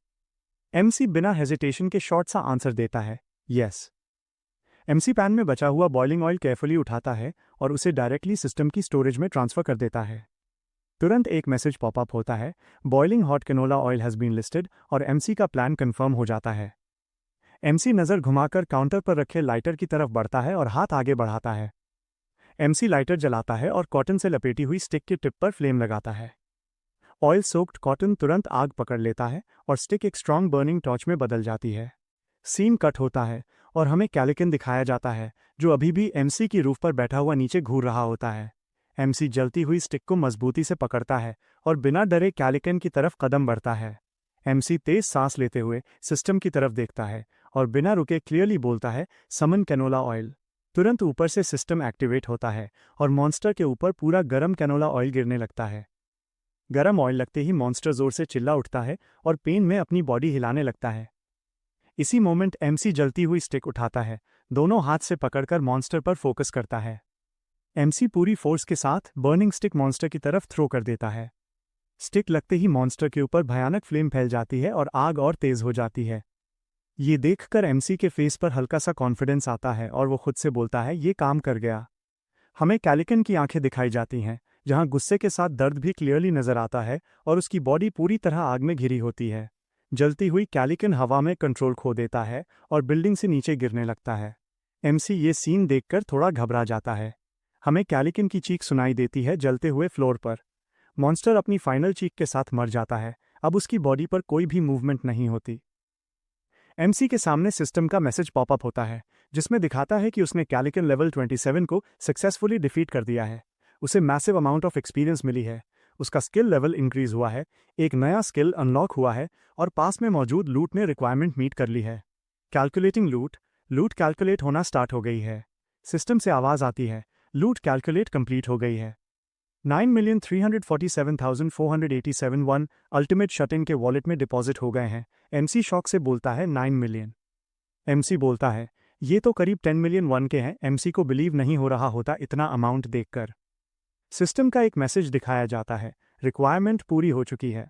[SPEAKER 1] MC बिना हेजिटेशन के शॉर्ट सा आंसर देता है, यस। एमसी पैन में बचा हुआ बॉइलिंग ऑयल केयरफुली उठाता है और उसे डायरेक्टली सिस्टम की स्टोरेज में ट्रांसफर कर देता है। तुरंत एक मैसेज पॉपअप होता है, boiling hot canola oil has been listed, और एमसी का प्लान कंफर्म हो जाता है। एमसी नजर घुमाकर काउंटर पर रखे लाइटर की तरफ बढ़ता है और हाथ आगे बढ़ाता है। एमसी लाइटर जलाता है और कॉटन से लपेटी हुई स्टिक के टिप पर फ्लेम लगाता है। ऑयल सोक्ड कॉटन तुरंत आग पकड़ लेता है और स्टिक एक स्ट्रॉन्ग बर्निंग टॉर्च में बदल जाती है। सीन कट होता है और हमें कैलिकन दिखाया जाता है, जो अभी भी एमसी की रूफ पर बैठा हुआ नीचे घूर रहा होता है। एमसी जलती हुई स्टिक को मजबूती से पकड़ता है और बिना डरे कैलिकन की तरफ कदम बढ़ता है। एमसी तेज सांस लेते हुए सिस्टम की तरफ देखता है और बिना रुके क्लियरली बोलता है, समन कैनोला ऑयल। तुरंत ऊपर से सिस्टम एक्टिवेट होता है और मॉन्स्टर के ऊपर पूरा गरम कैनोला ऑयल गिरने लगता है। गरम ऑयल लगते ही मॉन्स्टर जोर से चिल्ला उठता है और पेन में अपनी बॉडी हिलाने लगता है। इसी मोमेंट एमसी जलती हुई स्टिक उठाता है, दोनों हाथ से पकड़कर मॉन्स्टर पर फोकस करता है। एमसी पूरी फोर्स के साथ बर्निंग स्टिक मॉन्स्टर की तरफ थ्रो कर देता है। स्टिक लगते ही मॉन्स्टर के ऊपर भयानक फ्लेम फैल जाती है और आग और तेज हो जाती है। ये देखकर एमसी के फेस पर हल्का सा कॉन्फिडेंस आता है और वो खुद से बोलता है, ये काम कर गया। हमें कैलिकन की आंखें दिखाई जाती हैं, जहां गुस्से के साथ दर्द भी क्लियरली नजर आता है और उसकी बॉडी पूरी तरह आग में घिरी होती है। जलती हुई कैलिकन हवा में कंट्रोल खो देता है और बिल्डिंग से नीचे गिरने लगता है। एमसी ये सीन देखकर थोड़ा घबरा जाता है। हमें कैलिकन की चीख सुनाई देती है जलते हुए फ्लोर पर। मॉन्स्टर अपनी फाइनल चीख के साथ मर जाता है। अब उसकी बॉडी पर कोई भी मूवमेंट नहीं होती। एमसी के सामने सिस्टम का मैसेज पॉपअप होता है, जिसमें दिखाता है कि उसने कैलिकन लेवल 27 को सक्सेसफुली डिफीट कर दिया है। उसे मैसिव अमाउंट ऑफ एक्सपीरियंस मिली है, उसका स्किल लेवल इंक्रीज हुआ है, एक नया स्किल अनलॉक हुआ है और पास में मौजूद लूट ने रिक्वायरमेंट मीट कर ली है। कैलकुलेटिंग लूट कैलकुलेट होना स्टार्ट हो गई है। सिस्टम से आवाज़ आती है, लूट कैलकुलेट कंप्लीट हो गई है। 9,347,487 अल्टीमेट शट-इन के वॉलेट में डिपॉजिट हो गए हैं। एमसी शॉक से बोलता है, 9 मिलियन। एमसी बोलता है, ये तो करीब 10 मिलियन वन के हैं। एमसी को बिलीव नहीं हो रहा होता इतना अमाउंट देखकर। सिस्टम का एक मैसेज दिखाया जाता है, रिक्वायरमेंट पूरी हो चुकी है।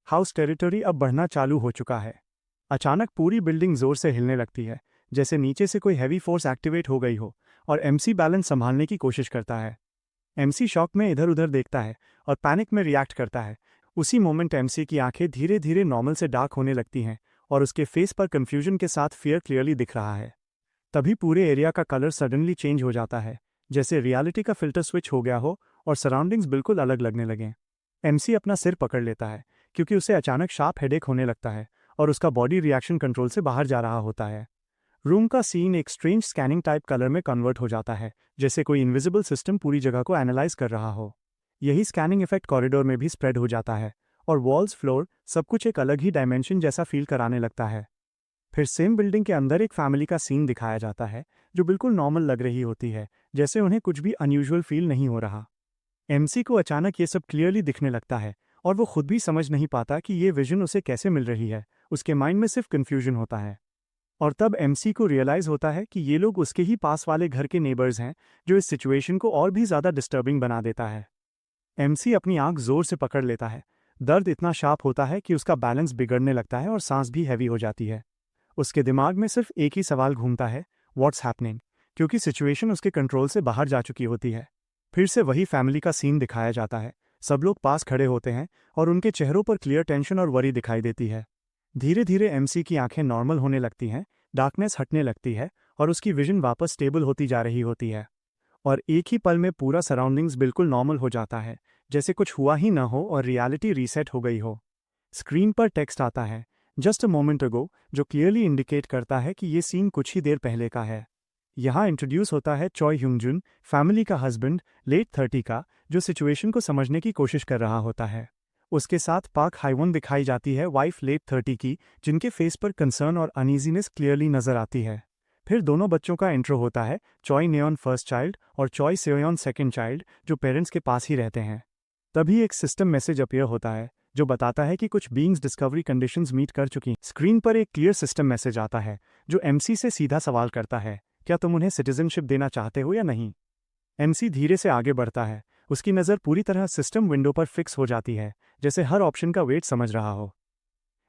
[SPEAKER 1] हाउस टेरिटरी अब बढ़ना चालू हो चुका है। अचानक पूरी बिल्डिंग जोर से हिलने लगती है, जैसे नीचे से कोई हैवी फोर्स एक्टिवेट हो गई हो, और एमसी बैलेंस संभालने की कोशिश करता है। एमसी शॉक में इधर उधर देखता है और पैनिक में रिएक्ट करता है। उसी मोमेंट एमसी की आंखें धीरे धीरे नॉर्मल से डार्क होने लगती हैं और उसके फेस पर कंफ्यूजन के साथ फियर क्लियरली दिख रहा है। तभी पूरे एरिया का कलर सडनली चेंज हो जाता है, जैसे रियलिटी का फिल्टर स्विच हो गया हो और सराउंडिंग्स बिल्कुल अलग लगने लगें। एमसी अपना सिर पकड़ लेता है, क्योंकि उसे अचानक शार्प हेडेक होने लगता है और उसका बॉडी रिएक्शन कंट्रोल से बाहर जा रहा होता है। रूम का सीन एक स्ट्रेंज स्कैनिंग टाइप कलर में कन्वर्ट हो जाता है, जैसे कोई इनविजिबल सिस्टम पूरी जगह को एनालाइज कर रहा हो। यही स्कैनिंग इफेक्ट कॉरिडोर में भी स्प्रेड हो जाता है और वॉल्स, फ्लोर, सब कुछ एक अलग ही डायमेंशन जैसा फील कराने लगता है। फिर सेम बिल्डिंग के अंदर एक फैमिली का सीन दिखाया जाता है जो बिल्कुल नॉर्मल लग रही होती है, जैसे उन्हें कुछ भी अनयूजुअल फील नहीं हो रहा। एमसी को अचानक ये सब क्लियरली दिखने लगता है और वो खुद भी समझ नहीं पाता कि ये विजन उसे कैसे मिल रही है। उसके माइंड में सिर्फ कन्फ्यूजन होता है। और तब एमसी को रियलाइज होता है कि ये लोग उसके ही पास वाले घर के नेबर्स हैं, जो इस सिचुएशन को और भी ज़्यादा डिस्टर्बिंग बना देता है। एमसी अपनी आंख जोर से पकड़ लेता है। दर्द इतना शार्प होता है कि उसका बैलेंस बिगड़ने लगता है और सांस भी हैवी हो जाती है। उसके दिमाग में सिर्फ एक ही सवाल घूमता है, व्हाट्स हैपनिंग, क्योंकि सिचुएशन उसके कंट्रोल से बाहर जा चुकी होती है। फिर से वही फैमिली का सीन दिखाया जाता है। सब लोग पास खड़े होते हैं और उनके चेहरों पर क्लियर टेंशन और वरी दिखाई देती है। धीरे धीरे एमसी की आंखें नॉर्मल होने लगती हैं, डार्कनेस हटने लगती है और उसकी विजन वापस स्टेबल होती जा रही होती है। और एक ही पल में पूरा सराउंडिंग्स बिल्कुल नॉर्मल हो जाता है, जैसे कुछ हुआ ही ना हो और रियलिटी रीसेट हो गई हो। स्क्रीन पर टेक्स्ट आता है, जस्ट अ मोमेंट अगो, जो क्लियरली इंडिकेट करता है कि ये सीन कुछ ही देर पहले का है। यहाँ इंट्रोड्यूस होता है चॉय ह्यूंगजुन, फैमिली का हस्बैंड, लेट 30 का, जो सिचुएशन को समझने की कोशिश कर रहा होता है। उसके साथ पाक हाइवोन दिखाई जाती है, वाइफ लेट 30 की, जिनके फेस पर कंसर्न और अनईजीनेस क्लियरली नजर आती है। फिर दोनों बच्चों का इंट्रो होता है, चॉय नेओन फर्स्ट चाइल्ड और चॉय सेओयन सेकंड चाइल्ड, जो पेरेंट्स के पास ही रहते हैं। तभी एक सिस्टम मैसेज अपीयर होता है जो बताता है कि कुछ बीइंग्स डिस्कवरी कंडीशंस मीट कर चुकी। स्क्रीन पर एक क्लियर सिस्टम मैसेज आता है जो एमसी से सीधा सवाल करता है, क्या तुम उन्हें सिटीजनशिप देना चाहते हो या नहीं। एमसी धीरे से आगे बढ़ता है। उसकी नज़र पूरी तरह सिस्टम विंडो पर फिक्स हो जाती है, जैसे हर ऑप्शन का वेट समझ रहा हो।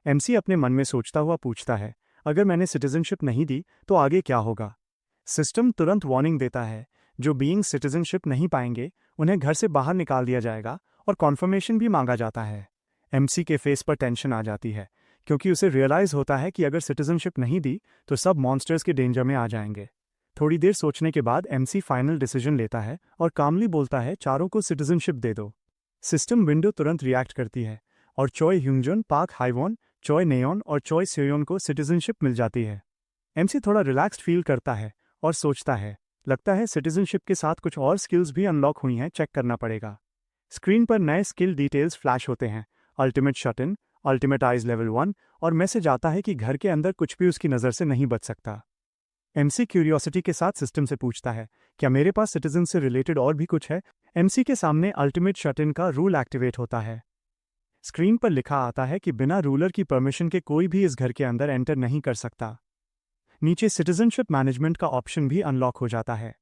[SPEAKER 1] एमसी अपने मन में सोचता हुआ पूछता है, अगर मैंने सिटीजनशिप नहीं दी तो आगे क्या होगा। सिस्टम तुरंत वार्निंग देता है, जो बीइंग सिटीजनशिप नहीं पाएंगे उन्हें घर से बाहर निकाल दिया जाएगा और कॉन्फर्मेशन भी मांगा जाता है। एमसी के फेस पर टेंशन आ जाती है, क्योंकि उसे रियलाइज होता है कि अगर सिटीजनशिप नहीं दी तो सब मॉन्स्टर्स के डेंजर में आ जाएंगे। थोड़ी देर सोचने के बाद एमसी फाइनल डिसीजन लेता है और कामली बोलता है, चारों को सिटीजनशिप दे दो। सिस्टम विंडो तुरंत रिएक्ट करती है और चॉय ह्यूंगजुन, पाक हाइवोन, चॉय नेओन और चॉय सेयोन को सिटीजनशिप मिल जाती है। एमसी थोड़ा रिलैक्स्ड फील करता है और सोचता है, लगता है सिटीजनशिप के साथ कुछ और स्किल्स भी अनलॉक हुई हैं, चेक करना पड़ेगा। स्क्रीन पर नए स्किल डिटेल्स फ्लैश होते हैं, अल्टीमेट शट इन, अल्टीमेट आइज लेवल 1, और मैसेज आता है कि घर के अंदर कुछ भी उसकी नज़र से नहीं बच सकता। एमसी क्यूरियोसिटी के साथ सिस्टम से पूछता है, क्या मेरे पास सिटीजन से रिलेटेड और भी कुछ है। एमसी के सामने अल्टीमेट शट इन का रूल एक्टिवेट होता है। स्क्रीन पर लिखा आता है कि बिना रूलर की परमिशन के कोई भी इस घर के अंदर एंटर नहीं कर सकता। नीचे सिटीजनशिप मैनेजमेंट का ऑप्शन भी अनलॉक हो जाता है।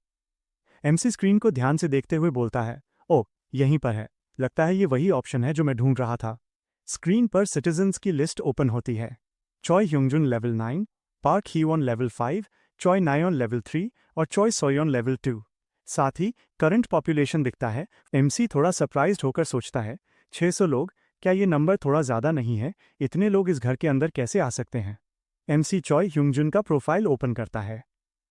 [SPEAKER 1] एमसी स्क्रीन को ध्यान से देखते हुए बोलता है, ओ, यहीं पर है, लगता है ये वही ऑप्शन है जो मैं ढूंढ रहा था। स्क्रीन पर सिटीजन्स की लिस्ट ओपन होती है। चॉय ह्यूंगजुन लेवल 9, पार्क हीवॉन लेवल 5, चॉय नायोन लेवल 3 और चॉय सोयोन लेवल 2। साथ ही करंट पॉपुलेशन दिखता है। एमसी थोड़ा सरप्राइज्ड होकर सोचता है, 600 लोग, क्या ये नंबर थोड़ा ज़्यादा नहीं है? इतने लोग इस घर के अंदर कैसे आ सकते हैं। एमसी चॉय ह्यूंगजुन का प्रोफाइल ओपन करता है।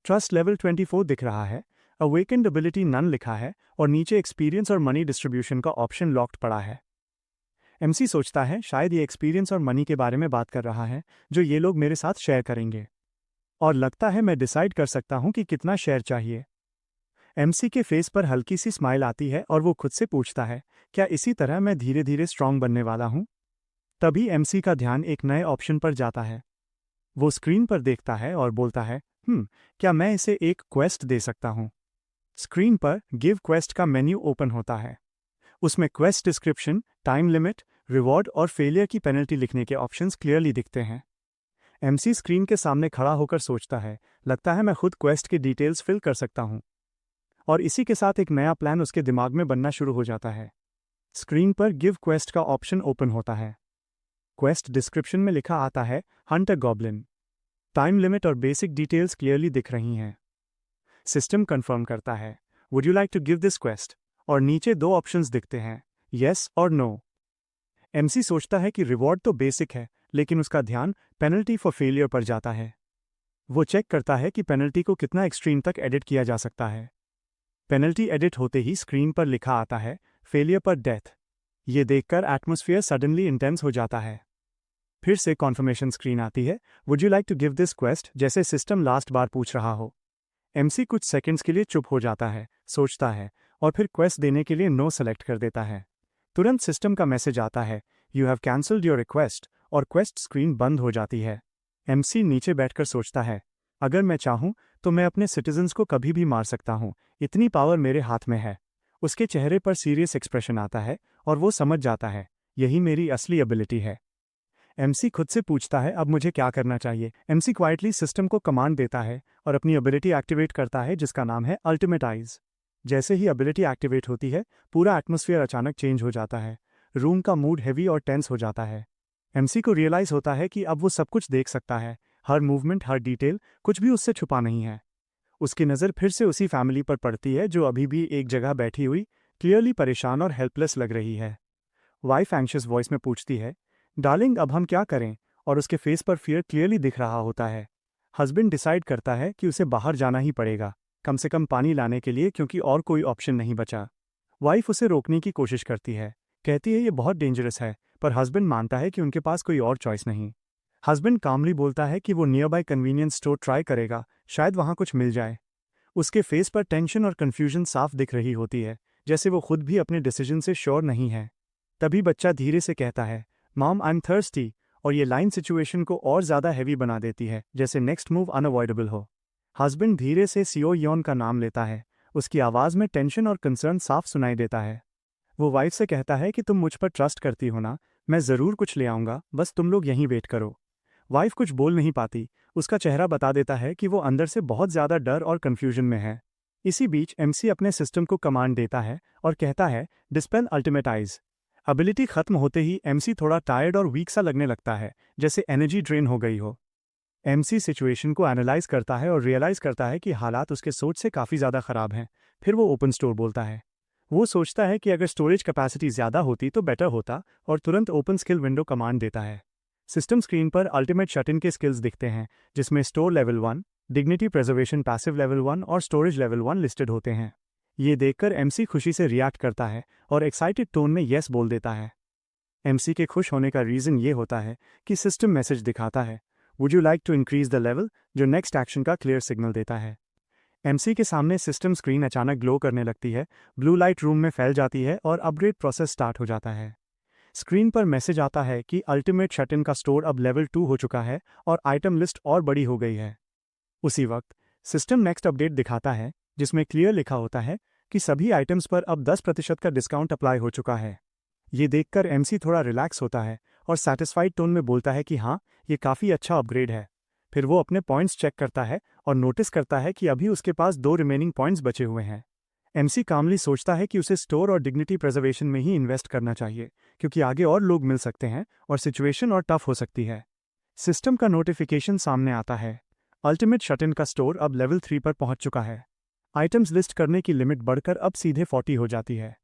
[SPEAKER 1] ट्रस्ट लेवल 24 दिख रहा है, अवेकेंड एबिलिटी नन लिखा है और नीचे एक्सपीरियंस और मनी डिस्ट्रीब्यूशन का ऑप्शन लॉक्ड पड़ा है। एमसी सोचता है, शायद ये एक्सपीरियंस और मनी के बारे में बात कर रहा है, जो ये लोग मेरे साथ शेयर करेंगे। और लगता है मैं डिसाइड कर सकता हूँ कि कितना शेयर चाहिए। एमसी के फेस पर हल्की सी स्माइल आती है और वो खुद से पूछता है, क्या इसी तरह मैं धीरे धीरे स्ट्रांग बनने वाला हूँ। तभी एमसी का ध्यान एक नए ऑप्शन पर जाता है। वो स्क्रीन पर देखता है और बोलता है, क्या मैं इसे एक क्वेस्ट दे सकता हूँ। स्क्रीन पर गिव क्वेस्ट का मेन्यू ओपन होता है। उसमें quest description, time limit, reward और फेलियर की पेनल्टी लिखने के ऑप्शंस क्लियरली दिखते हैं। एमसी स्क्रीन के सामने खड़ा होकर सोचता है, लगता है मैं खुद क्वेस्ट की डिटेल्स फिल कर सकता हूँ। और इसी के साथ एक नया प्लान उसके दिमाग में बनना शुरू हो जाता है। स्क्रीन पर गिव क्वेस्ट का ऑप्शन ओपन होता है। क्वेस्ट डिस्क्रिप्शन में लिखा आता है, hunt a goblin. Time limit और बेसिक डिटेल्स क्लियरली दिख रही हैं। सिस्टम कंफर्म करता है, would you like to give this quest, और नीचे दो ऑप्शंस दिखते हैं, येस और नो। एमसी सोचता है कि रिवॉर्ड तो बेसिक है, लेकिन उसका ध्यान पेनल्टी फॉर फेलियर पर जाता है। वो चेक करता है कि पेनल्टी को कितना एक्सट्रीम तक एडिट किया जा सकता है। पेनल्टी एडिट होते ही स्क्रीन पर लिखा आता है, फेलियर पर डेथ। ये देखकर एटमॉस्फेयर सडनली इंटेंस हो जाता है। फिर से कॉन्फर्मेशन स्क्रीन आती है, would you like to give this quest, जैसे सिस्टम लास्ट बार पूछ रहा हो। एमसी कुछ सेकंड्स के लिए चुप हो जाता है, सोचता है और फिर क्वेस्ट देने के लिए नो सेलेक्ट कर देता है। तुरंत सिस्टम का मैसेज आता है, you have cancelled your request, और क्वेस्ट स्क्रीन बंद हो जाती है। एमसी नीचे बैठकर सोचता है, अगर मैं चाहूं तो मैं अपने सिटीजन्स को कभी भी मार सकता हूं, इतनी पावर मेरे हाथ में है। उसके चेहरे पर सीरियस एक्सप्रेशन आता है और वो समझ जाता है, यही मेरी असली एबिलिटी है। एमसी खुद से पूछता है, अब मुझे क्या करना चाहिए। एमसी क्वाइटली सिस्टम को कमांड देता है और अपनी एबिलिटी एक्टिवेट करता है, जिसका नाम है अल्टीमेट आइज। जैसे ही एबिलिटी एक्टिवेट होती है, पूरा एटमॉस्फेयर अचानक चेंज हो जाता है। रूम का मूड हेवी और टेंस हो जाता है। एमसी को रियलाइज होता है कि अब वो सब कुछ देख सकता है, हर मूवमेंट, हर डिटेल, कुछ भी उससे छुपा नहीं है। उसकी नज़र फिर से उसी फैमिली पर पड़ती है जो अभी भी एक जगह बैठी हुई, क्लियरली परेशान और हेल्पलेस लग रही है। वाइफ एंशियस वॉइस में पूछती है, डार्लिंग अब हम क्या करें, और उसके फेस पर फियर क्लियरली दिख रहा होता है। हस्बैंड डिसाइड करता है कि उसे बाहर जाना ही पड़ेगा, कम से कम पानी लाने के लिए, क्योंकि और कोई ऑप्शन नहीं बचा। वाइफ उसे रोकने की कोशिश करती है, कहती है ये बहुत डेंजरस है, पर हस्बैंड मानता है कि उनके पास कोई और चॉइस नहीं। हस्बैंड कामली बोलता है कि वो near by convenience store try करेगा, शायद वहाँ कुछ मिल जाए। उसके फेस पर टेंशन और कन्फ्यूजन साफ दिख रही होती है, जैसे वो खुद भी अपने डिसीजन से श्योर नहीं है। तभी बच्चा धीरे से कहता है, मॉम आई एम थर्स्टी, और ये लाइन सिचुएशन को और ज़्यादा हैवी बना देती है, जैसे नेक्स्ट मूव अनअवॉइडेबल हो। हस्बैंड धीरे से सीओ योन का नाम लेता है, उसकी आवाज़ में टेंशन और कंसर्न साफ सुनाई देता है। वो वाइफ से कहता है कि तुम मुझ पर ट्रस्ट करती हो ना, मैं ज़रूर कुछ ले आऊँगा, बस तुम लोग यहीं वेट करो। वाइफ कुछ बोल नहीं पाती, उसका चेहरा बता देता है कि वो अंदर से बहुत ज़्यादा डर और कन्फ्यूजन में है। इसी बीच एमसी अपने सिस्टम को कमांड देता है और कहता है, डिस्पेल अल्टीमेट आइज। एबिलिटी खत्म होते ही एमसी थोड़ा टायर्ड और वीक सा लगने लगता है, जैसे एनर्जी ड्रेन हो गई हो। एमसी सिचुएशन को एनालाइज करता है और रियलाइज करता है कि हालात उसके सोच से काफ़ी ज़्यादा ख़राब हैं। फिर वो ओपन स्टोर बोलता है। वो सोचता है कि अगर स्टोरेज कैपेसिटी ज़्यादा होती तो बेटर होता, और तुरंत ओपन स्किल विंडो कमांड देता है। सिस्टम स्क्रीन पर अल्टीमेट शट इन के स्किल्स दिखते हैं, जिसमें store level 1, dignity preservation passive level 1 और स्टोरेज लेवल 1 लिस्टेड होते हैं। ये देखकर एमसी खुशी से रिएक्ट करता है और एक्साइटेड टोन में येस बोल देता है। एमसी के खुश होने का रीज़न ये होता है कि सिस्टम मैसेज दिखाता है, would you like to increase the level, जो नेक्स्ट एक्शन का क्लियर सिग्नल देता है। एमसी के सामने सिस्टम स्क्रीन अचानक ग्लो करने लगती है, ब्लू लाइट रूम में फैल जाती है और अपग्रेड प्रोसेस स्टार्ट हो जाता है। स्क्रीन पर मैसेज आता है कि अल्टीमेट शट इन का स्टोर अब लेवल 2 हो चुका है और आइटम लिस्ट और बड़ी हो गई है। उसी वक्त सिस्टम नेक्स्ट अपडेट दिखाता है, जिसमें क्लियर लिखा होता है कि सभी आइटम्स पर अब 10% का डिस्काउंट अप्लाई हो चुका है। ये देखकर एमसी थोड़ा रिलैक्स होता है और सैटिस्फाइड टोन में बोलता है कि हाँ, ये काफ़ी अच्छा अपग्रेड है। फिर वो अपने पॉइंट्स चेक करता है और नोटिस करता है कि अभी उसके पास 2 रिमेनिंग पॉइंट्स बचे हुए हैं। एमसी कामली सोचता है कि उसे स्टोर और डिग्निटी प्रिजर्वेशन में ही इन्वेस्ट करना चाहिए, क्योंकि आगे और लोग मिल सकते हैं और सिचुएशन और टफ हो सकती है। सिस्टम का नोटिफिकेशन सामने आता है, अल्टीमेट शट इन का स्टोर अब लेवल 3 पर पहुंच चुका है। आइटम्स लिस्ट करने की लिमिट बढ़कर अब सीधे 40 हो जाती है।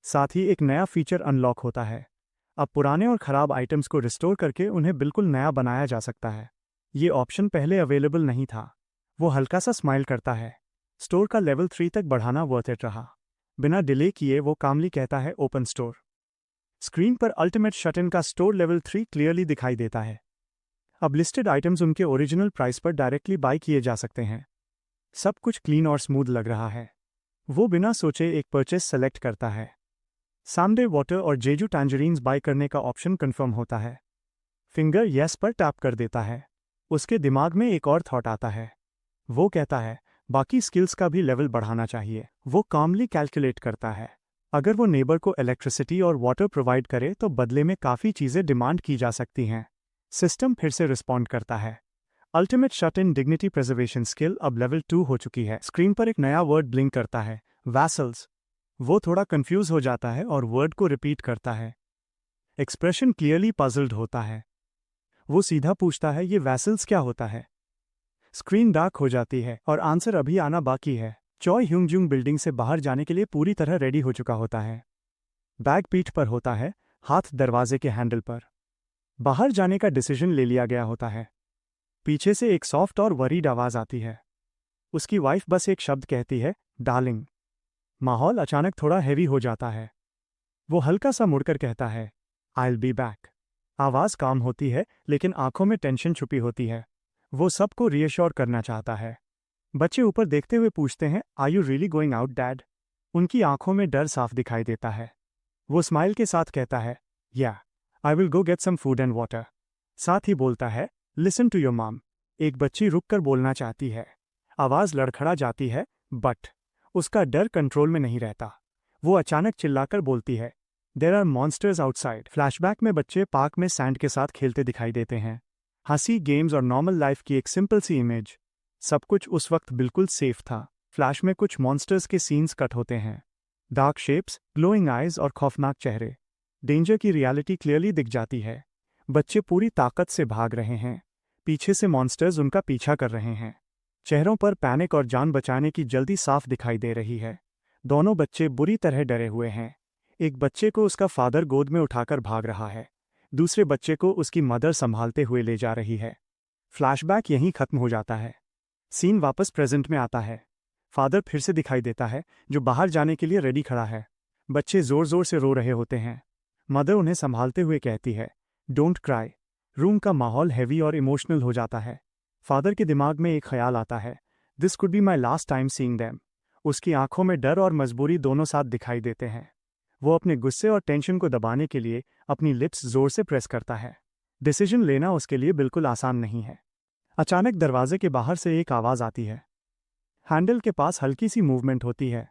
[SPEAKER 1] साथ ही एक नया फीचर अनलॉक होता है, अब पुराने और ख़राब आइटम्स को रिस्टोर करके उन्हें बिल्कुल नया बनाया जा सकता है। ये ऑप्शन पहले अवेलेबल नहीं था। वो हल्का सा स्माइल करता है। स्टोर का लेवल 3 तक बढ़ाना वर्थ इट रहा। बिना डिले किए वो कामली कहता है, ओपन स्टोर। स्क्रीन पर अल्टीमेट शट इन का स्टोर लेवल 3 क्लियरली दिखाई देता है। अब लिस्टेड आइटम्स उनके ओरिजिनल प्राइस पर डायरेक्टली बाय किए जा सकते हैं। सब कुछ क्लीन और स्मूथ लग रहा है। वो बिना सोचे एक परचेस सेलेक्ट करता है। सामडे वाटर और जेजू टैंजरीन्स बाय करने का ऑप्शन कंफर्म होता है। फिंगर येस पर टैप कर देता है। उसके दिमाग में एक और थॉट आता है। वो कहता है, बाकी स्किल्स का भी लेवल बढ़ाना चाहिए। वो कामली कैलकुलेट करता है, अगर वो नेबर को इलेक्ट्रिसिटी और वाटर प्रोवाइड करे तो बदले में काफ़ी चीज़ें डिमांड की जा सकती हैं। सिस्टम फिर से रिस्पॉन्ड करता है। अल्टीमेट शट इन डिग्निटी प्रिजर्वेशन स्किल अब लेवल 2 हो चुकी है। स्क्रीन पर एक नया वर्ड ब्लिंक करता है, वैसल्स। वो थोड़ा कंफ्यूज हो जाता है और वर्ड को रिपीट करता है। एक्सप्रेशन क्लियरली पजल्ड होता है। वो सीधा पूछता है, ये वैसल्स क्या होता है? स्क्रीन डार्क हो जाती है और आंसर अभी आना बाकी है। चॉय ह्यूंगजुंग बिल्डिंग से बाहर जाने के लिए पूरी तरह रेडी हो चुका होता है। बैग पीठ पर होता है, हाथ दरवाजे के हैंडल पर। बाहर जाने का डिसीजन ले लिया गया होता है। पीछे से एक सॉफ्ट और वरीड आवाज़ आती है। उसकी वाइफ बस एक शब्द कहती है, डार्लिंग। माहौल अचानक थोड़ा हैवी हो जाता है। वो हल्का सा मुड़कर कहता है, आई विल बी बैक। आवाज़ काम होती है लेकिन आंखों में टेंशन छुपी होती है। वो सबको रीअश्योर करना चाहता है। बच्चे ऊपर देखते हुए पूछते हैं, are you really going out dad? उनकी आंखों में डर साफ दिखाई देता है। वो स्माइल के साथ कहता है, yeah I will go get some food and water. साथ ही बोलता है, लिसन टू योर मॉम। एक बच्ची रुककर बोलना चाहती है। आवाज़ लड़खड़ा जाती है, बट उसका डर कंट्रोल में नहीं रहता। वो अचानक चिल्लाकर बोलती है, there are monsters outside. Flashback में बच्चे पार्क में सैंड के साथ खेलते दिखाई देते हैं। हंसी, गेम्स और नॉर्मल लाइफ की एक सिंपल सी इमेज। सब कुछ उस वक्त बिल्कुल सेफ था। फ्लैश में कुछ मॉन्स्टर्स के सीन्स कट होते हैं। डार्क शेप्स, ग्लोइंग आइज और खौफनाक चेहरे। डेंजर की रियलिटी क्लियरली दिख जाती है। बच्चे पूरी ताकत से भाग रहे हैं। पीछे से मॉन्स्टर्स उनका पीछा कर रहे हैं। चेहरों पर पैनिक और जान बचाने की जल्दी साफ दिखाई दे रही है। दोनों बच्चे बुरी तरह डरे हुए हैं। एक बच्चे को उसका फादर गोद में उठाकर भाग रहा है। दूसरे बच्चे को उसकी मदर संभालते हुए ले जा रही है। फ्लैशबैक यहीं खत्म हो जाता है। सीन वापस प्रेजेंट में आता है। फादर फिर से दिखाई देता है, जो बाहर जाने के लिए रेडी खड़ा है। बच्चे जोर जोर से रो रहे होते हैं। मदर उन्हें संभालते हुए कहती है, डोंट क्राई। रूम का माहौल हैवी और इमोशनल हो जाता है। फादर के दिमाग में एक ख्याल आता है, this could be my last time seeing them. उसकी आंखों में डर और मजबूरी दोनों साथ दिखाई देते हैं। वो अपने गुस्से और टेंशन को दबाने के लिए अपनी लिप्स जोर से प्रेस करता है। डिसीजन लेना उसके लिए बिल्कुल आसान नहीं है। अचानक दरवाजे के बाहर से एक आवाज़ आती है। हैंडल के पास हल्की सी मूवमेंट होती है।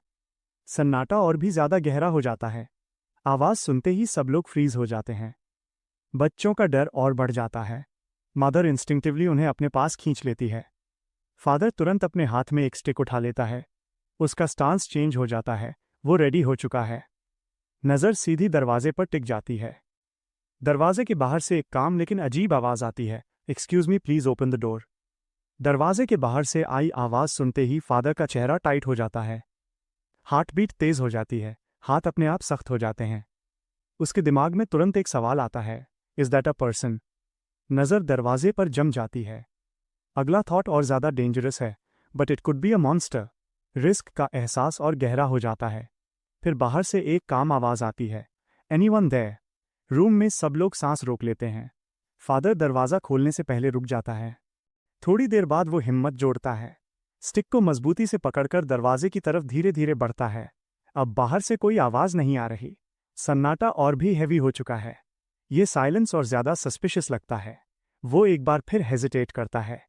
[SPEAKER 1] सन्नाटा और भी ज़्यादा गहरा हो जाता है। आवाज़ सुनते ही सब लोग फ्रीज हो जाते हैं। बच्चों का डर और बढ़ जाता है। मदर इंस्टिंक्टिवली उन्हें अपने पास खींच लेती है। फादर तुरंत अपने हाथ में एक स्टिक उठा लेता है। उसका स्टांस चेंज हो जाता है। वो रेडी हो चुका है। नज़र सीधी दरवाजे पर टिक जाती है। दरवाजे के बाहर से एक काम लेकिन अजीब आवाज़ आती है, excuse me please open the door. दरवाजे के बाहर से आई आवाज़ सुनते ही फादर का चेहरा टाइट हो जाता है। हार्ट बीट तेज हो जाती है। हाथ अपने आप सख्त हो जाते हैं। उसके दिमाग में तुरंत एक सवाल आता है, इज दैट अ पर्सन? नज़र दरवाजे पर जम जाती है। अगला थॉट और ज़्यादा डेंजरस है, but it could be a monster. Risk का एहसास और गहरा हो जाता है। फिर बाहर से एक काम आवाज़ आती है, एनीवन देयर? रूम में सब लोग सांस रोक लेते हैं। फादर दरवाज़ा खोलने से पहले रुक जाता है। थोड़ी देर बाद वो हिम्मत जोड़ता है। स्टिक को मजबूती से पकड़कर दरवाजे की तरफ धीरे धीरे बढ़ता है। अब बाहर से कोई आवाज़ नहीं आ रही। सन्नाटा और भी हैवी हो चुका है। ये साइलेंस और ज़्यादा सस्पिशियस लगता है। वो एक बार फिर हेजिटेट करता है।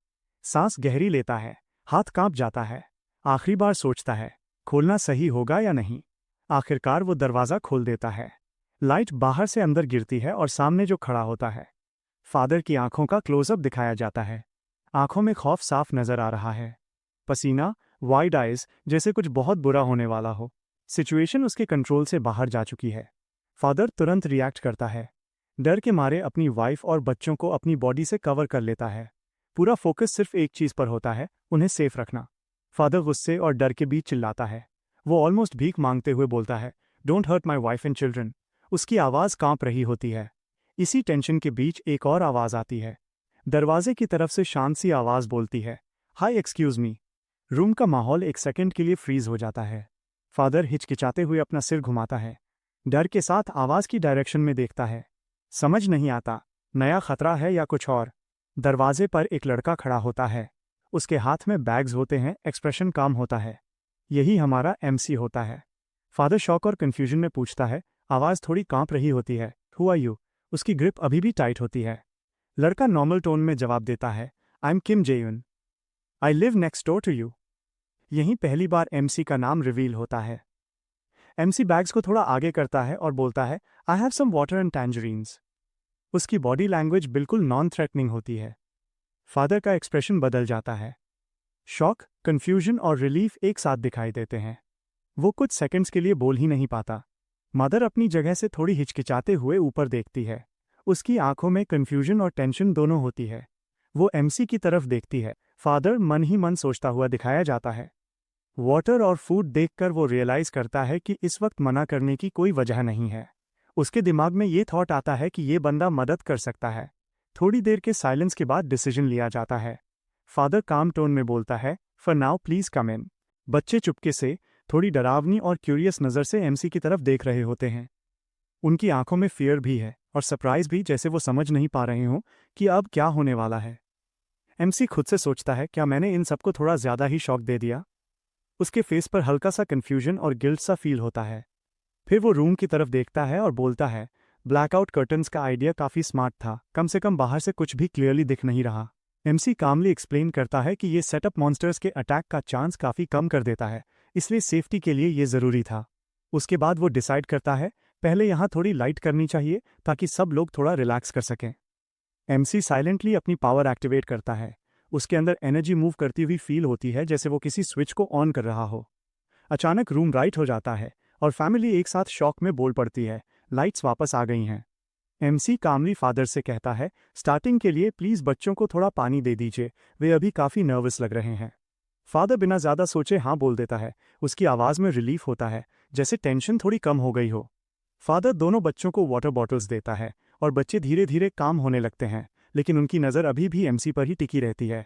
[SPEAKER 1] सांस गहरी लेता है। हाथ कांप जाता है। आखिरी बार सोचता है, खोलना सही होगा या नहीं। आखिरकार वो दरवाज़ा खोल देता है। लाइट बाहर से अंदर गिरती है और सामने जो खड़ा होता है, फादर की आंखों का क्लोजअप दिखाया जाता है। आंखों में खौफ साफ नजर आ रहा है। पसीना, वाइड आइज, जैसे कुछ बहुत बुरा होने वाला हो। सिचुएशन उसके कंट्रोल से बाहर जा चुकी है। फादर तुरंत रिएक्ट करता है। डर के मारे अपनी वाइफ और बच्चों को अपनी बॉडी से कवर कर लेता है। पूरा फोकस सिर्फ एक चीज़ पर होता है, उन्हें सेफ रखना। फादर गुस्से और डर के बीच चिल्लाता है। वो ऑलमोस्ट भीख मांगते हुए बोलता है, don't hurt my wife and children. उसकी आवाज़ कांप रही होती है। इसी टेंशन के बीच एक और आवाज़ आती है। दरवाजे की तरफ से शांत सी आवाज़ बोलती है, हाय एक्सक्यूज़ मी। रूम का माहौल एक सेकंड के लिए फ्रीज हो जाता है। फादर हिचकिचाते हुए अपना सिर घुमाता है। डर के साथ आवाज़ की डायरेक्शन में देखता है। समझ नहीं आता, नया खतरा है या कुछ और। दरवाजे पर एक लड़का खड़ा होता है। उसके हाथ में बैग्स होते हैं, एक्सप्रेशन काम होता है। यही हमारा एमसी होता है। फादर शॉक और कन्फ्यूजन में पूछता है, आवाज़ थोड़ी कांप रही होती है, हु आर यू? उसकी ग्रिप अभी भी टाइट होती है। लड़का नॉर्मल टोन में जवाब देता है, I am Kim Jaeyun. I live next door to you. यहीं पहली बार एमसी का नाम रिवील होता है। एमसी बैग्स को थोड़ा आगे करता है और बोलता है, I have some water and tangerines. उसकी बॉडी लैंग्वेज बिल्कुल नॉन थ्रेटनिंग होती है। फादर का एक्सप्रेशन बदल जाता है। शॉक, कन्फ्यूजन और रिलीफ एक साथ दिखाई देते हैं। वो कुछ सेकंड्स के लिए बोल ही नहीं पाता। मदर अपनी जगह से थोड़ी हिचकिचाते हुए ऊपर देखती है। उसकी आंखों में कन्फ्यूजन और टेंशन दोनों होती है। वो एमसी की तरफ देखती है। फादर मन ही मन सोचता हुआ दिखाया जाता है। वाटर और फूड देखकर वो रियलाइज करता है कि इस वक्त मना करने की कोई वजह नहीं है। उसके दिमाग में ये थॉट आता है कि ये बंदा मदद कर सकता है। थोड़ी देर के साइलेंस के बाद डिसीजन लिया जाता है। फादर काम टोन में बोलता है, फॉर नाउ प्लीज कम इन। बच्चे चुपके से, थोड़ी डरावनी और क्यूरियस नज़र से एमसी की तरफ देख रहे होते हैं। उनकी आंखों में फियर भी है और सरप्राइज भी, जैसे वो समझ नहीं पा रहे हों कि अब क्या होने वाला है। एमसी खुद से सोचता है, क्या मैंने इन सबको थोड़ा ज़्यादा ही शॉक दे दिया। उसके फेस पर हल्का सा कन्फ्यूजन और गिल्ट सा फील होता है। फिर वो रूम की तरफ देखता है और बोलता है, ब्लैकआउट कर्टन्स का आइडिया काफ़ी स्मार्ट था, कम से कम बाहर से कुछ भी क्लियरली दिख नहीं रहा। एमसी कामली एक्सप्लेन करता है कि ये सेटअप मॉन्स्टर्स के अटैक का चांस काफ़ी कम कर देता है, इसलिए सेफ्टी के लिए ये ज़रूरी था। उसके बाद वो डिसाइड करता है, पहले यहाँ थोड़ी लाइट करनी चाहिए ताकि सब लोग थोड़ा रिलैक्स कर सकें। एमसी साइलेंटली अपनी पावर एक्टिवेट करता है। उसके अंदर एनर्जी मूव करती हुई फील होती है, जैसे वो किसी स्विच को ऑन कर रहा हो। अचानक रूम ब्राइट हो जाता है और फैमिली एक साथ शॉक में बोल पड़ती है, लाइट्स वापस आ गई हैं। एमसी कामली फादर से कहता है, स्टार्टिंग के लिए प्लीज़ बच्चों को थोड़ा पानी दे दीजिए, वे अभी काफ़ी नर्वस लग रहे हैं। फादर बिना ज़्यादा सोचे हाँ बोल देता है। उसकी आवाज़ में रिलीफ होता है, जैसे टेंशन थोड़ी कम हो गई हो। फादर दोनों बच्चों को वाटर बॉटल्स देता है और बच्चे धीरे धीरे काम होने लगते हैं, लेकिन उनकी नज़र अभी भी एमसी पर ही टिकी रहती है।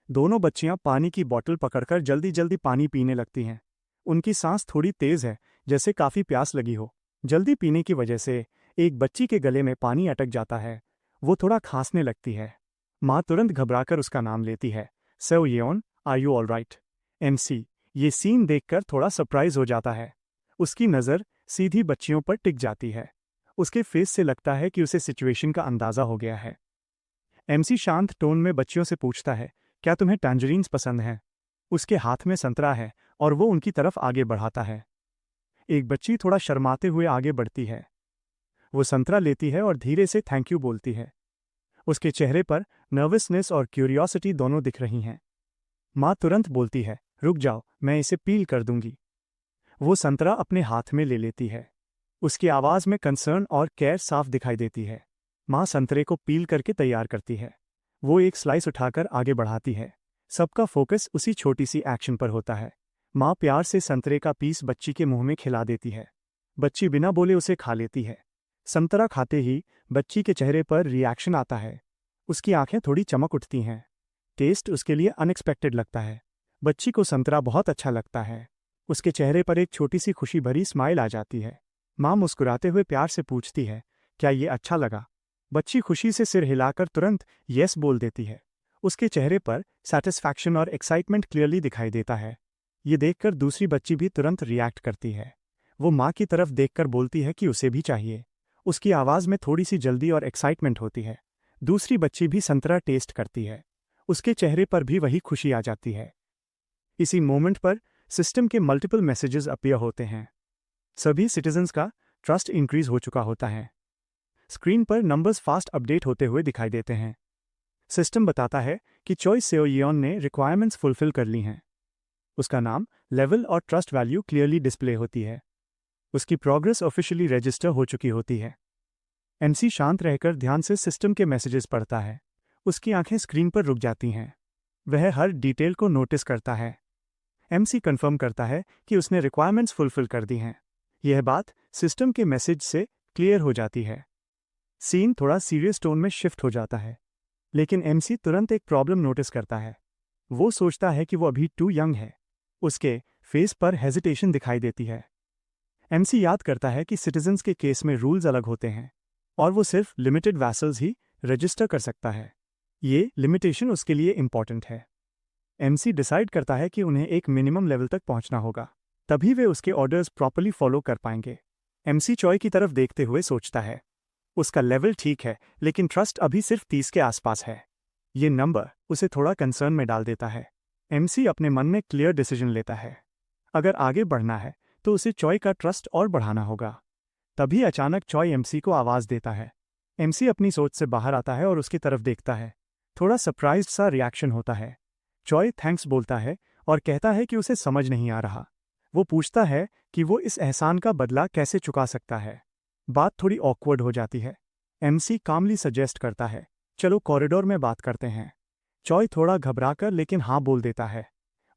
[SPEAKER 1] दोनों बच्चियां पानी की बोतल पकड़कर जल्दी जल्दी पानी पीने लगती हैं। उनकी सांस थोड़ी तेज है, जैसे काफ़ी प्यास लगी हो। जल्दी पीने की वजह से एक बच्ची के गले में पानी अटक जाता है। वो थोड़ा खांसने लगती है। माँ तुरंत घबराकर उसका नाम लेती है, So Yeon, are you all right? MC ये सीन देखकर थोड़ा सरप्राइज हो जाता है। उसकी नज़र सीधी बच्चियों पर टिक जाती है। उसके फेस से लगता है कि उसे सिचुएशन का अंदाज़ा हो गया है। एमसी शांत टोन में बच्चियों से पूछता है, क्या तुम्हें टैंजरीन्स पसंद हैं? उसके हाथ में संतरा है और वो उनकी तरफ आगे बढ़ाता है। एक बच्ची थोड़ा शर्माते हुए आगे बढ़ती है। वो संतरा लेती है और धीरे से थैंक यू बोलती है। उसके चेहरे पर नर्वसनेस और क्यूरियोसिटी दोनों दिख रही हैं। माँ तुरंत बोलती है, रुक जाओ, मैं इसे पील कर दूंगी। वो संतरा अपने हाथ में ले लेती है। उसकी आवाज़ में कंसर्न और केयर साफ दिखाई देती है। माँ संतरे को पील करके तैयार करती है। वो एक स्लाइस उठाकर आगे बढ़ाती है। सबका फोकस उसी छोटी सी एक्शन पर होता है। माँ प्यार से संतरे का पीस बच्ची के मुंह में खिला देती है। बच्ची बिना बोले उसे खा लेती है। संतरा खाते ही बच्ची के चेहरे पर रिएक्शन आता है। उसकी आंखें थोड़ी चमक उठती हैं। टेस्ट उसके लिए अनएक्सपेक्टेड लगता है। बच्ची को संतरा बहुत अच्छा लगता है। उसके चेहरे पर एक छोटी सी खुशी भरी स्माइल आ जाती है। माँ मुस्कुराते हुए प्यार से पूछती है, क्या ये अच्छा लगा? बच्ची खुशी से सिर हिलाकर तुरंत यस बोल देती है। उसके चेहरे पर सेटिस्फैक्शन और एक्साइटमेंट क्लियरली दिखाई देता है। ये देखकर दूसरी बच्ची भी तुरंत रिएक्ट करती है। वो माँ की तरफ देखकर बोलती है कि उसे भी चाहिए। उसकी आवाज़ में थोड़ी सी जल्दी और एक्साइटमेंट होती है। दूसरी बच्ची भी संतरा टेस्ट करती है। उसके चेहरे पर भी वही खुशी आ जाती है। इसी मोमेंट पर सिस्टम के मल्टीपल मैसेजेस अपीयर होते हैं। सभी सिटीजन्स का ट्रस्ट इंक्रीज हो चुका होता है। स्क्रीन पर नंबर्स फास्ट अपडेट होते हुए दिखाई देते हैं। सिस्टम बताता है कि चॉइस सेओयन ने रिक्वायरमेंट्स फुलफिल कर ली हैं। उसका नाम, लेवल और ट्रस्ट वैल्यू क्लियरली डिस्प्ले होती है। उसकी प्रोग्रेस ऑफिशियली रजिस्टर हो चुकी होती है। एमसी शांत रहकर ध्यान से सिस्टम के मैसेजेस पढ़ता है। उसकी आंखें स्क्रीन पर रुक जाती हैं। वह हर डिटेल को नोटिस करता है। एमसी कंफर्म करता है कि उसने रिक्वायरमेंट्स फुलफिल कर दी हैं। यह बात सिस्टम के मैसेज से क्लियर हो जाती है। सीन थोड़ा सीरियस टोन में शिफ्ट हो जाता है, लेकिन एमसी तुरंत एक प्रॉब्लम नोटिस करता है। वो सोचता है कि वो अभी टू यंग है। उसके फेस पर हेजिटेशन दिखाई देती है। एमसी याद करता है कि सिटीजन्स के केस में रूल्स अलग होते हैं और वो सिर्फ लिमिटेड वैसल्स ही रजिस्टर कर सकता है। ये लिमिटेशन उसके लिए इंपॉर्टेंट है। एमसी डिसाइड करता है कि उन्हें एक मिनिमम लेवल तक पहुंचना होगा, तभी वे उसके ऑर्डर्स प्रॉपर्ली फॉलो कर पाएंगे। एमसी चॉय की तरफ देखते हुए सोचता है, उसका लेवल ठीक है, लेकिन ट्रस्ट अभी सिर्फ 30 के आसपास है। ये नंबर उसे थोड़ा कंसर्न में डाल देता है। एमसी अपने मन में क्लियर डिसीजन लेता है। अगर आगे बढ़ना है तो उसे चॉय का ट्रस्ट और बढ़ाना होगा। तभी अचानक चॉय एमसी को आवाज़ देता है। एमसी अपनी सोच से बाहर आता है और उसकी तरफ देखता है। थोड़ा सरप्राइज्ड सा रिएक्शन होता है। चॉय थैंक्स बोलता है और कहता है कि उसे समझ नहीं आ रहा। वो पूछता है कि वो इस एहसान का बदला कैसे चुका सकता है। बात थोड़ी ऑकवर्ड हो जाती है। एमसी कामली सजेस्ट करता है, चलो कॉरिडोर में बात करते हैं। चॉय थोड़ा घबराकर लेकिन हाँ बोल देता है।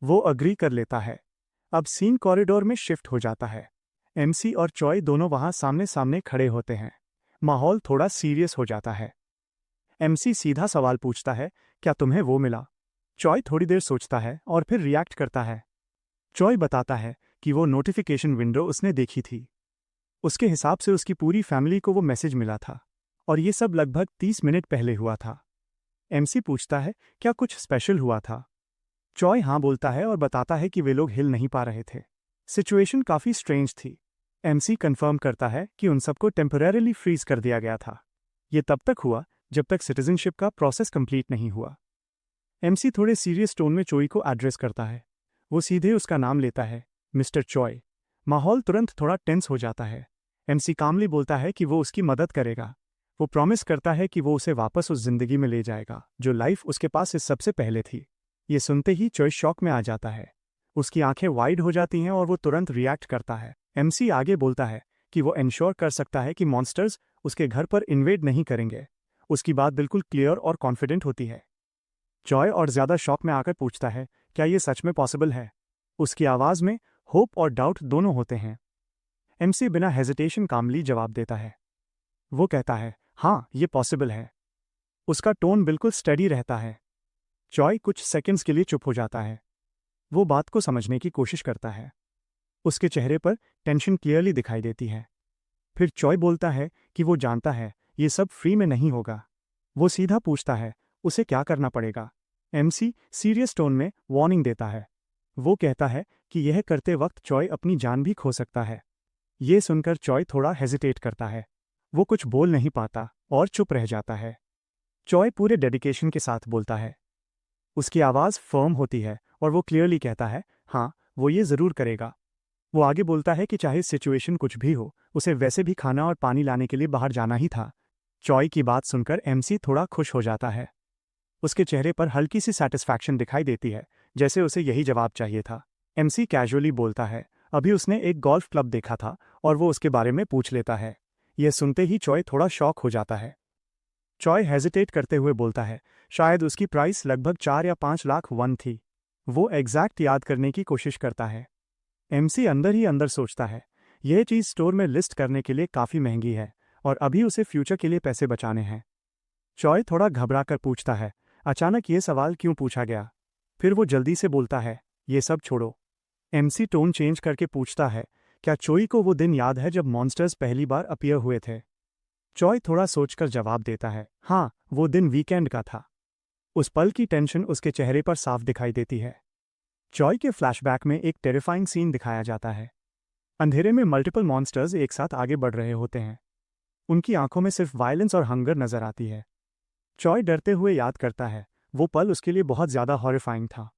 [SPEAKER 1] वो अग्री कर लेता है। अब सीन कॉरिडोर में शिफ्ट हो जाता है। एमसी और चॉय दोनों वहां सामने सामने खड़े होते हैं। माहौल थोड़ा सीरियस हो जाता है। एमसी सीधा सवाल पूछता है, क्या तुम्हें वो मिला? चॉय थोड़ी देर सोचता है और फिर रिएक्ट करता है। चॉय बताता है कि वो नोटिफिकेशन विंडो उसने देखी थी। उसके हिसाब से उसकी पूरी फैमिली को वो मैसेज मिला था और ये सब लगभग 30 मिनट पहले हुआ था। एमसी पूछता है, क्या कुछ स्पेशल हुआ था? चॉय हाँ बोलता है और बताता है कि वे लोग हिल नहीं पा रहे थे। सिचुएशन काफ़ी स्ट्रेंज थी। एमसी कंफर्म करता है कि उन सबको टेम्परेरीली फ्रीज कर दिया गया था। ये तब तक हुआ जब तक सिटीजनशिप का प्रोसेस कंप्लीट नहीं हुआ। एमसी थोड़े सीरियस टोन में चोई को एड्रेस करता है। वो सीधे उसका नाम लेता है, मिस्टर चॉय। माहौल तुरंत थोड़ा टेंस हो जाता है। एमसी कामली बोलता है कि वो उसकी मदद करेगा। वो प्रॉमिस करता है कि वो उसे वापस उस जिंदगी में ले जाएगा जो लाइफ उसके पास इस सबसे पहले थी। ये सुनते ही चॉय शॉक में आ जाता है। उसकी आंखें वाइड हो जाती हैं और वो तुरंत रिएक्ट करता है। एमसी आगे बोलता है कि वो इंश्योर कर सकता है कि मॉन्स्टर्स उसके घर पर इन्वेड नहीं करेंगे। उसकी बात बिल्कुल क्लियर और कॉन्फिडेंट होती है। चॉय और ज्यादा शॉक में आकर पूछता है, क्या ये सच में पॉसिबल है? उसकी आवाज में होप और डाउट दोनों होते हैं। एमसी बिना हेजिटेशन कामली जवाब देता है। वो कहता है, हाँ ये पॉसिबल है। उसका टोन बिल्कुल स्टडी रहता है। चॉय कुछ सेकंड्स के लिए चुप हो जाता है। वो बात को समझने की कोशिश करता है। उसके चेहरे पर टेंशन क्लियरली दिखाई देती है। फिर चॉय बोलता है कि वो जानता है ये सब फ्री में नहीं होगा। वो सीधा पूछता है, उसे क्या करना पड़ेगा? एमसी सीरियस टोन में वार्निंग देता है। वो कहता है कि यह करते वक्त चॉय अपनी जान भी खो सकता है। ये सुनकर चॉय थोड़ा हेजिटेट करता है। वो कुछ बोल नहीं पाता और चुप रह जाता है। चॉय पूरे डेडिकेशन के साथ बोलता है। उसकी आवाज़ फर्म होती है और वो क्लियरली कहता है, हाँ वो ये ज़रूर करेगा। वो आगे बोलता है कि चाहे सिचुएशन कुछ भी हो, उसे वैसे भी खाना और पानी लाने के लिए बाहर जाना ही था। चॉय की बात सुनकर एमसी थोड़ा खुश हो जाता है। उसके चेहरे पर हल्की सी सेटिस्फैक्शन दिखाई देती है, जैसे उसे यही जवाब चाहिए था। एमसी कैजुअली बोलता है, अभी उसने एक गोल्फ क्लब देखा था और वो उसके बारे में पूछ लेता है। यह सुनते ही चॉय थोड़ा शॉक हो जाता है। चॉय हेजिटेट करते हुए बोलता है, शायद उसकी प्राइस लगभग 4 या 5 लाख वन थी। वो एग्जैक्ट याद करने की कोशिश करता है। एमसी अंदर ही अंदर सोचता है, यह चीज़ स्टोर में लिस्ट करने के लिए काफ़ी महंगी है और अभी उसे फ्यूचर के लिए पैसे बचाने हैं। चॉय थोड़ा घबरा कर पूछता है, अचानक ये सवाल क्यों पूछा गया? फिर वो जल्दी से बोलता है, ये सब छोड़ो। एमसी टोन चेंज करके पूछता है, क्या चोई को वो दिन याद है जब मॉन्स्टर्स पहली बार अपीयर हुए थे? चॉय थोड़ा सोचकर जवाब देता है, हाँ वो दिन वीकेंड का था। उस पल की टेंशन उसके चेहरे पर साफ दिखाई देती है। चॉय के फ्लैशबैक में एक टेरिफाइंग सीन दिखाया जाता है। अंधेरे में मल्टीपल मॉन्स्टर्स एक साथ आगे बढ़ रहे होते हैं। उनकी आंखों में सिर्फ वायलेंस और हंगर नजर आती है। चॉय डरते हुए याद करता है, वो पल उसके लिए बहुत ज्यादा हॉरिफाइंग था।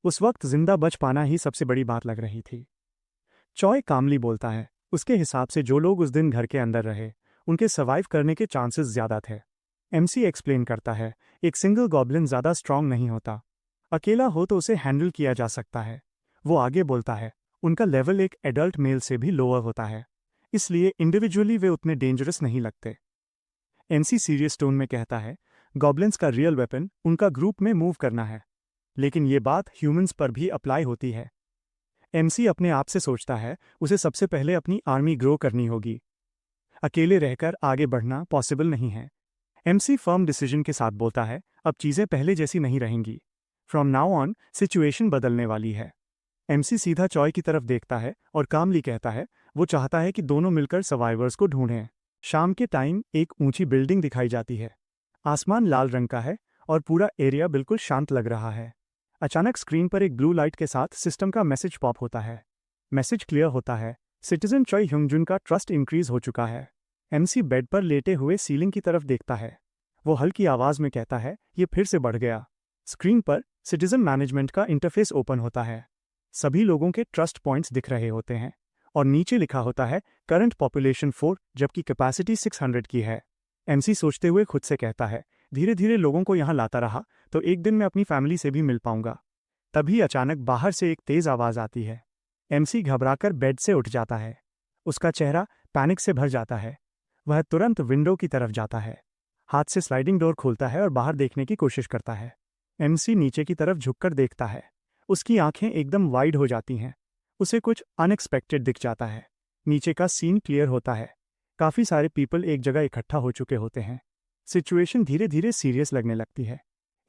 [SPEAKER 1] उस वक्त जिंदा बच पाना ही सबसे बड़ी बात लग रही थी। चॉय कामली बोलता है, उसके हिसाब से जो लोग उस दिन घर के अंदर रहे, उनके सर्वाइव करने के चांसेस ज्यादा थे। एमसी एक्सप्लेन करता है, एक सिंगल गॉब्लिन ज्यादा स्ट्रांग नहीं होता। अकेला हो तो उसे हैंडल किया जा सकता है। वो आगे बोलता है, उनका लेवल एक एडल्ट मेल से भी लोअर होता है, इसलिए इंडिविजुअली वे उतने डेंजरस नहीं लगते। एमसी सीरियस टोन में कहता है, गॉब्लिन्स का रियल वेपन उनका ग्रुप में मूव करना है, लेकिन ये बात ह्यूमंस पर भी अप्लाई होती है। एमसी अपने आप से सोचता है, उसे सबसे पहले अपनी आर्मी ग्रो करनी होगी। अकेले रहकर आगे बढ़ना पॉसिबल नहीं है। एमसी फर्म डिसीजन के साथ बोलता है, अब चीज़ें पहले जैसी नहीं रहेंगी। फ्रॉम नाउ ऑन सिचुएशन बदलने वाली है। एमसी सीधा चॉय की तरफ देखता है और कामली कहता है, वो चाहता है कि दोनों मिलकर सर्वाइवर्स को ढूंढें। शाम के टाइम एक ऊंची बिल्डिंग दिखाई जाती है। आसमान लाल रंग का है और पूरा एरिया बिल्कुल शांत लग रहा है। अचानक स्क्रीन पर एक ब्लू लाइट के साथ सिस्टम का मैसेज पॉप होता है। मैसेज क्लियर होता है, सिटीजन चॉय ह्यूंगजुन का ट्रस्ट इंक्रीज हो चुका है। एमसी बेड पर लेटे हुए सीलिंग की तरफ देखता है। वो हल्की आवाज में कहता है, ये फिर से बढ़ गया। स्क्रीन पर सिटीजन मैनेजमेंट का इंटरफेस ओपन होता है। सभी लोगों के ट्रस्ट पॉइंट्स दिख रहे होते हैं और नीचे लिखा होता है, करंट पॉपुलेशन 4 जबकि कैपेसिटी 600 की है। एमसी सोचते हुए खुद से कहता है, धीरे धीरे लोगों को यहाँ लाता रहा तो एक दिन मैं अपनी फैमिली से भी मिल पाऊंगा। तभी अचानक बाहर से एक तेज आवाज आती है। एमसी घबराकर बेड से उठ जाता है। उसका चेहरा पैनिक से भर जाता है। वह तुरंत विंडो की तरफ जाता है, हाथ से स्लाइडिंग डोर खोलता है और बाहर देखने की कोशिश करता है। एमसी नीचे की तरफ झुककर देखता है। उसकी आंखें एकदम वाइड हो जाती हैं। उसे कुछ अनएक्सपेक्टेड दिख जाता है। नीचे का सीन क्लियर होता है। काफ़ी सारे पीपल एक जगह इकट्ठा हो चुके होते हैं। सिचुएशन धीरे धीरे सीरियस लगने लगती है।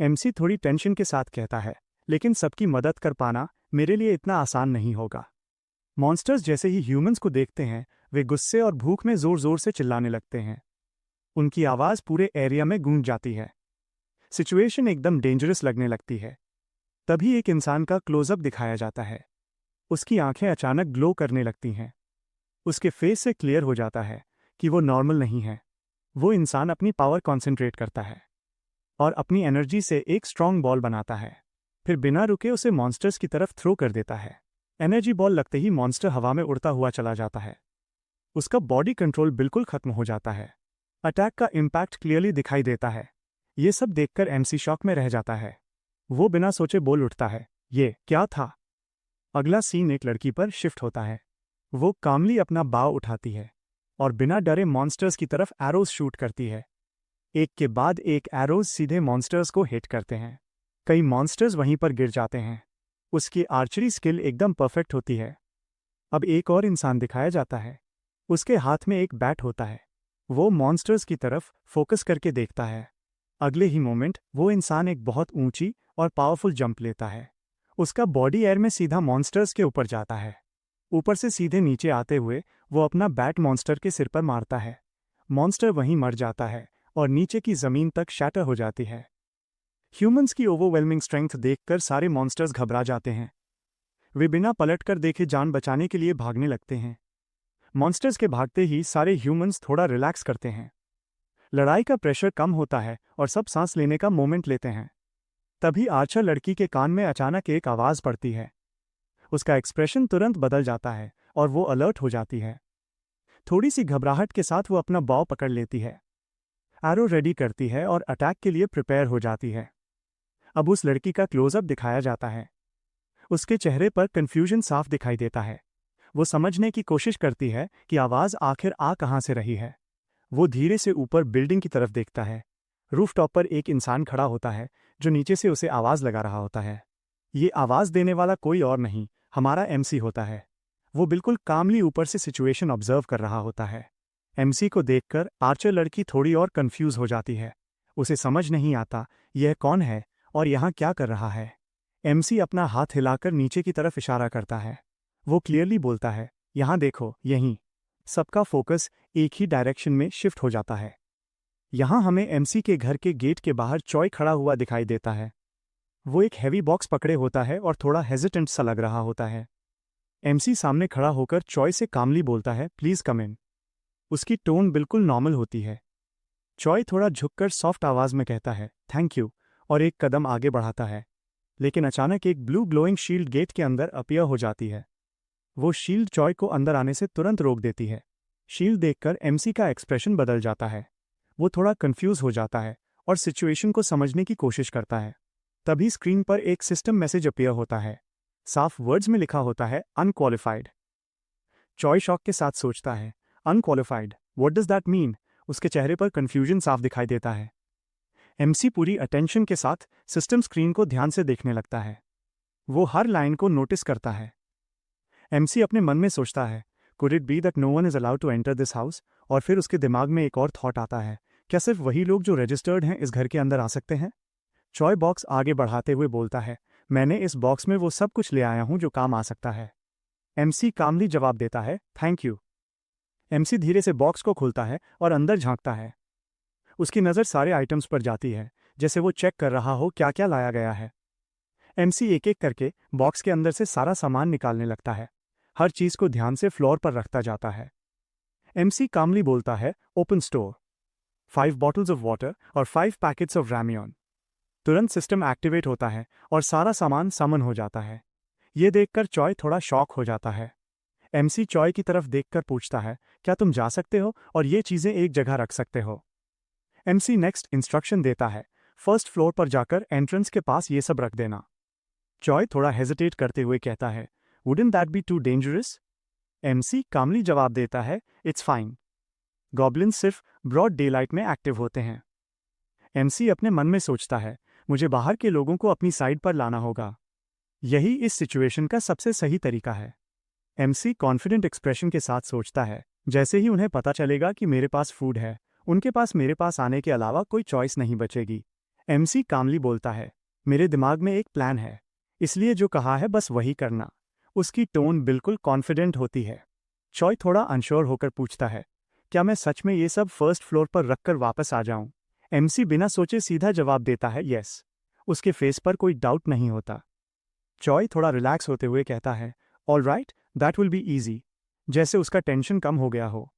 [SPEAKER 1] एमसी थोड़ी टेंशन के साथ कहता है, लेकिन सबकी मदद कर पाना मेरे लिए इतना आसान नहीं होगा। मॉन्स्टर्स जैसे ही ह्यूमंस को देखते हैं, वे गुस्से और भूख में जोर जोर से चिल्लाने लगते हैं। उनकी आवाज़ पूरे एरिया में गूंज जाती है। सिचुएशन एकदम डेंजरस लगने लगती है। तभी एक इंसान का क्लोजअप दिखाया जाता है। उसकी आंखें अचानक ग्लो करने लगती हैं। उसके फेस से क्लियर हो जाता है कि वो नॉर्मल नहीं है। वो इंसान अपनी पावर कॉन्सेंट्रेट करता है और अपनी एनर्जी से एक स्ट्रॉन्ग बॉल बनाता है। फिर बिना रुके उसे मॉन्स्टर्स की तरफ थ्रो कर देता है। एनर्जी बॉल लगते ही मॉन्स्टर हवा में उड़ता हुआ चला जाता है। उसका बॉडी कंट्रोल बिल्कुल खत्म हो जाता है। अटैक का इम्पैक्ट क्लियरली दिखाई देता है। ये सब देखकर एमसी शॉक में रह जाता है। वो बिना सोचे बोल उठता है, ये क्या था? अगला सीन एक लड़की पर शिफ्ट होता है। वो कामली अपना बाव उठाती है और बिना डरे मॉन्स्टर्स की तरफ एरोज शूट करती है। एक के बाद एक एरोज सीधे मॉन्स्टर्स को हिट करते हैं। कई मॉन्स्टर्स वहीं पर गिर जाते हैं। उसकी आर्चरी स्किल एकदम परफेक्ट होती है। अब एक और इंसान दिखाया जाता है। उसके हाथ में एक बैट होता है। वो मॉन्स्टर्स की तरफ फोकस करके देखता है। अगले ही मोमेंट वो इंसान एक बहुत ऊंची और पावरफुल जंप लेता है। उसका बॉडी एयर में सीधा मॉन्स्टर्स के ऊपर जाता है। ऊपर से सीधे नीचे आते हुए वो अपना बैट मॉन्स्टर के सिर पर मारता है। मॉन्स्टर वहीं मर जाता है और नीचे की जमीन तक शैटर हो जाती है। ह्यूमंस की ओवरवेलमिंग स्ट्रेंथ देखकर सारे मॉन्स्टर्स घबरा जाते हैं। वे बिना पलटकर देखे जान बचाने के लिए भागने लगते हैं। मॉन्स्टर्स के भागते ही सारे ह्यूमंस थोड़ा रिलैक्स करते हैं। लड़ाई का प्रेशर कम होता है और सब सांस लेने का मोमेंट लेते हैं। तभी आर्चर लड़की के कान में अचानक एक आवाज़ पड़ती है। उसका एक्सप्रेशन तुरंत बदल जाता है और वो अलर्ट हो जाती है। थोड़ी सी घबराहट के साथ वो अपना बॉव पकड़ लेती है, एरो रेडी करती है और अटैक के लिए प्रिपेयर हो जाती है। अब उस लड़की का क्लोजअप दिखाया जाता है। उसके चेहरे पर कन्फ्यूजन साफ दिखाई देता है। वो समझने की कोशिश करती है कि आवाज़ आखिर आ कहाँ से रही है। वो धीरे से ऊपर बिल्डिंग की तरफ देखता है। रूफटॉप पर एक इंसान खड़ा होता है जो नीचे से उसे आवाज़ लगा रहा होता है। ये आवाज़ देने वाला कोई और नहीं, हमारा एमसी होता है। वो बिल्कुल कामली ऊपर से सिचुएशन ऑब्जर्व कर रहा होता है। एमसी को देखकर आर्चर लड़की थोड़ी और कंफ्यूज हो जाती है। उसे समझ नहीं आता यह कौन है और यहाँ क्या कर रहा है। एमसी अपना हाथ हिलाकर नीचे की तरफ इशारा करता है। वो क्लियरली बोलता है, यहाँ देखो, यहीं। सबका फोकस एक ही डायरेक्शन में शिफ्ट हो जाता है। यहाँ हमें एमसी के घर के गेट के बाहर चॉय खड़ा हुआ दिखाई देता है। वो एक हैवी बॉक्स पकड़े होता है और थोड़ा हेजिटेंट सा लग रहा होता है। एमसी सामने खड़ा होकर चॉय से कामली बोलता है, प्लीज कम इन। उसकी टोन बिल्कुल नॉर्मल होती है। चॉय थोड़ा झुककर सॉफ्ट आवाज में कहता है, थैंक यू, और एक कदम आगे बढ़ाता है। लेकिन अचानक एक ब्लू ग्लोइंग शील्ड गेट के अंदर अपीयर हो जाती है। वो शील्ड चॉय को अंदर आने से तुरंत रोक देती है। शील्ड देखकर एमसी का एक्सप्रेशन बदल जाता है। वो थोड़ा कंफ्यूज हो जाता है और सिचुएशन को समझने की कोशिश करता है। तभी स्क्रीन पर एक सिस्टम मैसेज अपीयर होता है। साफ वर्ड्स में लिखा होता है, अनक्वालिफाइड। चॉय शॉक के साथ सोचता है, unqualified, what does that mean? उसके चेहरे पर कंफ्यूजन साफ दिखाई देता है। एमसी पूरी अटेंशन के साथ सिस्टम स्क्रीन को ध्यान से देखने लगता है। वो हर लाइन को नोटिस करता है। एमसी अपने मन में सोचता है, could it be that no one is allowed to enter this house? और फिर उसके दिमाग में एक और थॉट आता है, क्या सिर्फ वही लोग जो रजिस्टर्ड हैं इस घर के अंदर आ सकते हैं? चॉय बॉक्स आगे बढ़ाते हुए बोलता है, मैंने इस बॉक्स में वो सब कुछ ले आया हूं जो काम आ सकता है। एमसी कामली जवाब देता है, थैंक यू। एमसी धीरे से बॉक्स को खोलता है और अंदर झांकता है। उसकी नज़र सारे आइटम्स पर जाती है, जैसे वो चेक कर रहा हो क्या क्या लाया गया है। एमसी एक एक करके बॉक्स के अंदर से सारा सामान निकालने लगता है। हर चीज़ को ध्यान से फ्लोर पर रखता जाता है। एमसी कामली बोलता है, open store. 5 bottles of water और 5 पैकेट्स ऑफ रैमियन। तुरंत सिस्टम एक्टिवेट होता है और सारा सामान समन हो जाता है। ये देखकर चॉय थोड़ा शॉक हो जाता है। एमसी चॉय की तरफ देखकर पूछता है, क्या तुम जा सकते हो और ये चीज़ें एक जगह रख सकते हो? एमसी नेक्स्ट इंस्ट्रक्शन देता है, फर्स्ट फ्लोर पर जाकर एंट्रेंस के पास ये सब रख देना। चॉय थोड़ा हेजिटेट करते हुए कहता है, wouldn't that be too dangerous? MC calmly जवाब देता है, इट्स फाइन। गॉब्लिन्स सिर्फ ब्रॉड डेलाइट में एक्टिव होते हैं। एमसी अपने मन में सोचता है, मुझे बाहर के लोगों को अपनी साइड पर लाना होगा। यही इस सिचुएशन का सबसे सही तरीका है। एमसी कॉन्फिडेंट एक्सप्रेशन के साथ सोचता है, जैसे ही उन्हें पता चलेगा कि मेरे पास फूड है, उनके पास मेरे पास आने के अलावा कोई चॉइस नहीं बचेगी। एमसी कामली बोलता है, मेरे दिमाग में एक प्लान है, इसलिए जो कहा है बस वही करना। उसकी टोन बिल्कुल कॉन्फिडेंट होती है। चॉय थोड़ा अनश्योर होकर पूछता है, क्या मैं सच में ये सब फर्स्ट फ्लोर पर रखकर वापस आ जाऊं? एमसी बिना सोचे सीधा जवाब देता है यस। उसके फेस पर कोई डाउट नहीं होता। चॉय थोड़ा रिलैक्स होते हुए कहता है all right, that will be easy, जैसे उसका टेंशन कम हो गया हो।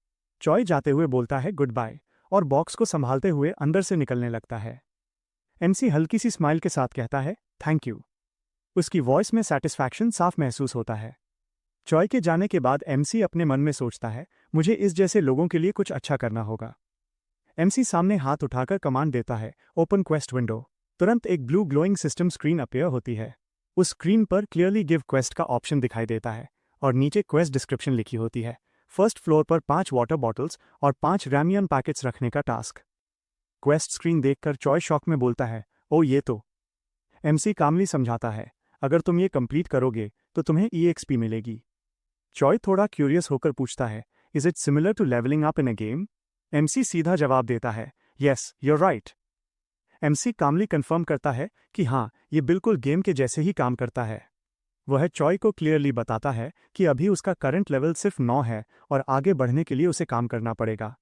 [SPEAKER 1] चॉय जाते हुए बोलता है गुड बाय और बॉक्स को संभालते हुए अंदर से निकलने लगता है। एमसी हल्की सी स्माइल के साथ कहता है थैंक यू। उसकी वॉइस में सेटिस्फैक्शन साफ महसूस होता है। चॉय के जाने के बाद एमसी अपने मन में सोचता है मुझे इस जैसे लोगों के लिए कुछ अच्छा करना होगा। एमसी सामने हाथ उठाकर कमांड देता है ओपन क्वेस्ट विंडो। तुरंत एक blue glowing system screen appear होती है। उस स्क्रीन पर क्लियरली गिव क्वेस्ट का ऑप्शन दिखाई देता है और नीचे क्वेस्ट डिस्क्रिप्शन लिखी होती है। फर्स्ट फ्लोर पर 5 वाटर बॉटल्स और 5 रैमियन पैकेट्स रखने का टास्क। क्वेस्ट स्क्रीन देखकर चॉय शॉक में बोलता है ओ ये तो। एमसी कामली समझाता है अगर तुम ये कंप्लीट करोगे तो तुम्हें EXP मिलेगी। चॉय थोड़ा क्यूरियस होकर पूछता है is it similar to leveling up in a game? MC सीधा जवाब देता है yes your right. MC calmly confirm करता है कि हाँ ये बिल्कुल गेम के जैसे ही काम करता है। वह चॉय को क्लियरली बताता है कि अभी उसका करंट लेवल सिर्फ 9 है और आगे बढ़ने के लिए उसे काम करना पड़ेगा।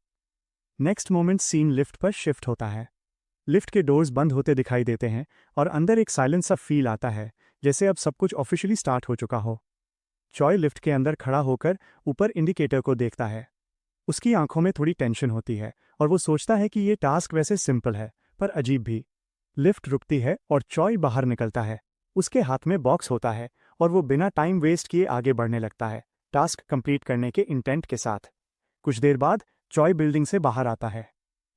[SPEAKER 1] नेक्स्ट मोमेंट सीन लिफ्ट पर शिफ्ट होता है। लिफ्ट के डोर्स बंद होते दिखाई देते हैं और अंदर एक साइलेंस सा फील आता है जैसे अब सब कुछ ऑफिशियली स्टार्ट हो चुका हो। चॉय लिफ्ट के अंदर खड़ा होकर ऊपर इंडिकेटर को देखता है। उसकी आंखों में थोड़ी टेंशन होती है और वो सोचता है कि ये टास्क वैसे सिंपल है पर अजीब भी। लिफ्ट रुकती है और चॉय बाहर निकलता है। उसके हाथ में बॉक्स होता है और वो बिना टाइम वेस्ट किए आगे बढ़ने लगता है टास्क कंप्लीट करने के इंटेंट के साथ। कुछ देर बाद चॉय बिल्डिंग से बाहर आता है।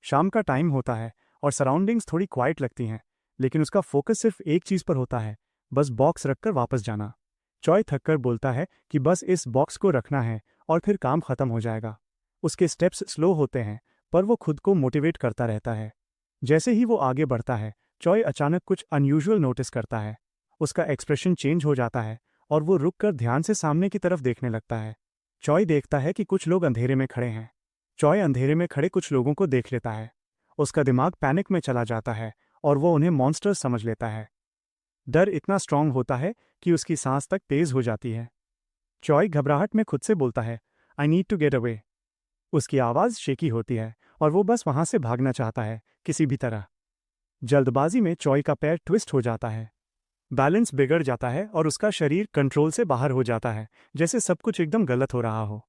[SPEAKER 1] शाम का टाइम होता है और सराउंडिंग्स थोड़ी क्वाइट लगती हैं, लेकिन उसका फोकस सिर्फ एक चीज पर होता है, बस बॉक्स रखकर वापस जाना। चॉय थककर बोलता है कि बस इस बॉक्स को रखना है और फिर काम खत्म हो जाएगा। उसके स्टेप्स स्लो होते हैं पर वो खुद को मोटिवेट करता रहता है। जैसे ही वो आगे बढ़ता है चॉय अचानक कुछ अनयूजुअल नोटिस करता है। उसका एक्सप्रेशन चेंज हो जाता है और वो रुककर ध्यान से सामने की तरफ देखने लगता है। चॉय देखता है कि कुछ लोग अंधेरे में खड़े हैं। चॉय अंधेरे में खड़े कुछ लोगों को देख लेता है। उसका दिमाग पैनिक में चला जाता है और वो उन्हें मॉन्स्टर्स समझ लेता है। डर इतना स्ट्रांग होता है कि उसकी सांस तक तेज हो जाती है। चॉय घबराहट में खुद से बोलता है I need to get away. उसकी आवाज़ शेकी होती है और वो बस वहां से भागना चाहता है किसी भी तरह। जल्दबाजी में चॉय का पैर ट्विस्ट हो जाता है। बैलेंस बिगड़ जाता है और उसका शरीर कंट्रोल से बाहर हो जाता है जैसे सब कुछ एकदम गलत हो रहा हो।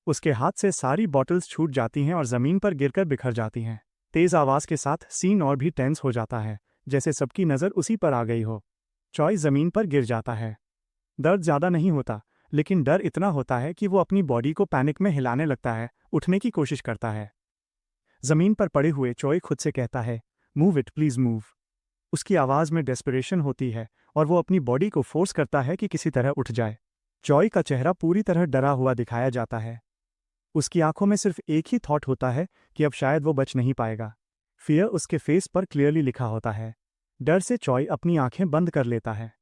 [SPEAKER 1] उसके हाथ से सारी बॉटल्स छूट जाती हैं और जमीन पर गिरकर बिखर जाती हैं। तेज आवाज के साथ सीन और भी टेंस हो जाता है जैसे सबकी नज़र उसी पर आ गई हो। चॉय जमीन पर गिर जाता है। दर्द ज़्यादा नहीं होता लेकिन डर इतना होता है कि वो अपनी बॉडी को पैनिक में हिलाने लगता है, उठने की कोशिश करता है। जमीन पर पड़े हुए चॉय खुद से कहता है मूव इट प्लीज मूव। उसकी आवाज़ में डेस्परेशन होती है और वो अपनी बॉडी को फोर्स करता है कि किसी तरह उठ जाए। चॉय का चेहरा पूरी तरह डरा हुआ दिखाया जाता है। उसकी आंखों में सिर्फ एक ही थॉट होता है कि अब शायद वो बच नहीं पाएगा। फियर उसके फेस पर क्लियरली लिखा होता है। डर से चॉय अपनी आंखें बंद कर लेता है।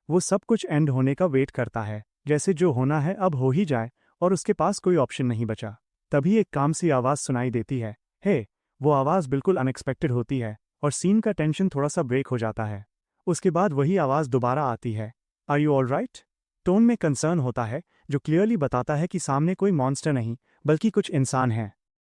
[SPEAKER 1] वो सब कुछ एंड होने का वेट करता है, जैसे जो होना है अब हो ही जाए और उसके पास कोई ऑप्शन नहीं बचा। तभी एक काम सी आवाज़ सुनाई देती है हे। वो आवाज़ बिल्कुल अनएक्सपेक्टेड होती है और सीन का टेंशन थोड़ा सा ब्रेक हो जाता है। उसके बाद वही आवाज़ दोबारा आती है are you all right. Tone में कंसर्न होता है जो क्लियरली बताता है कि सामने कोई मॉन्स्टर नहीं बल्कि कुछ इंसान हैं।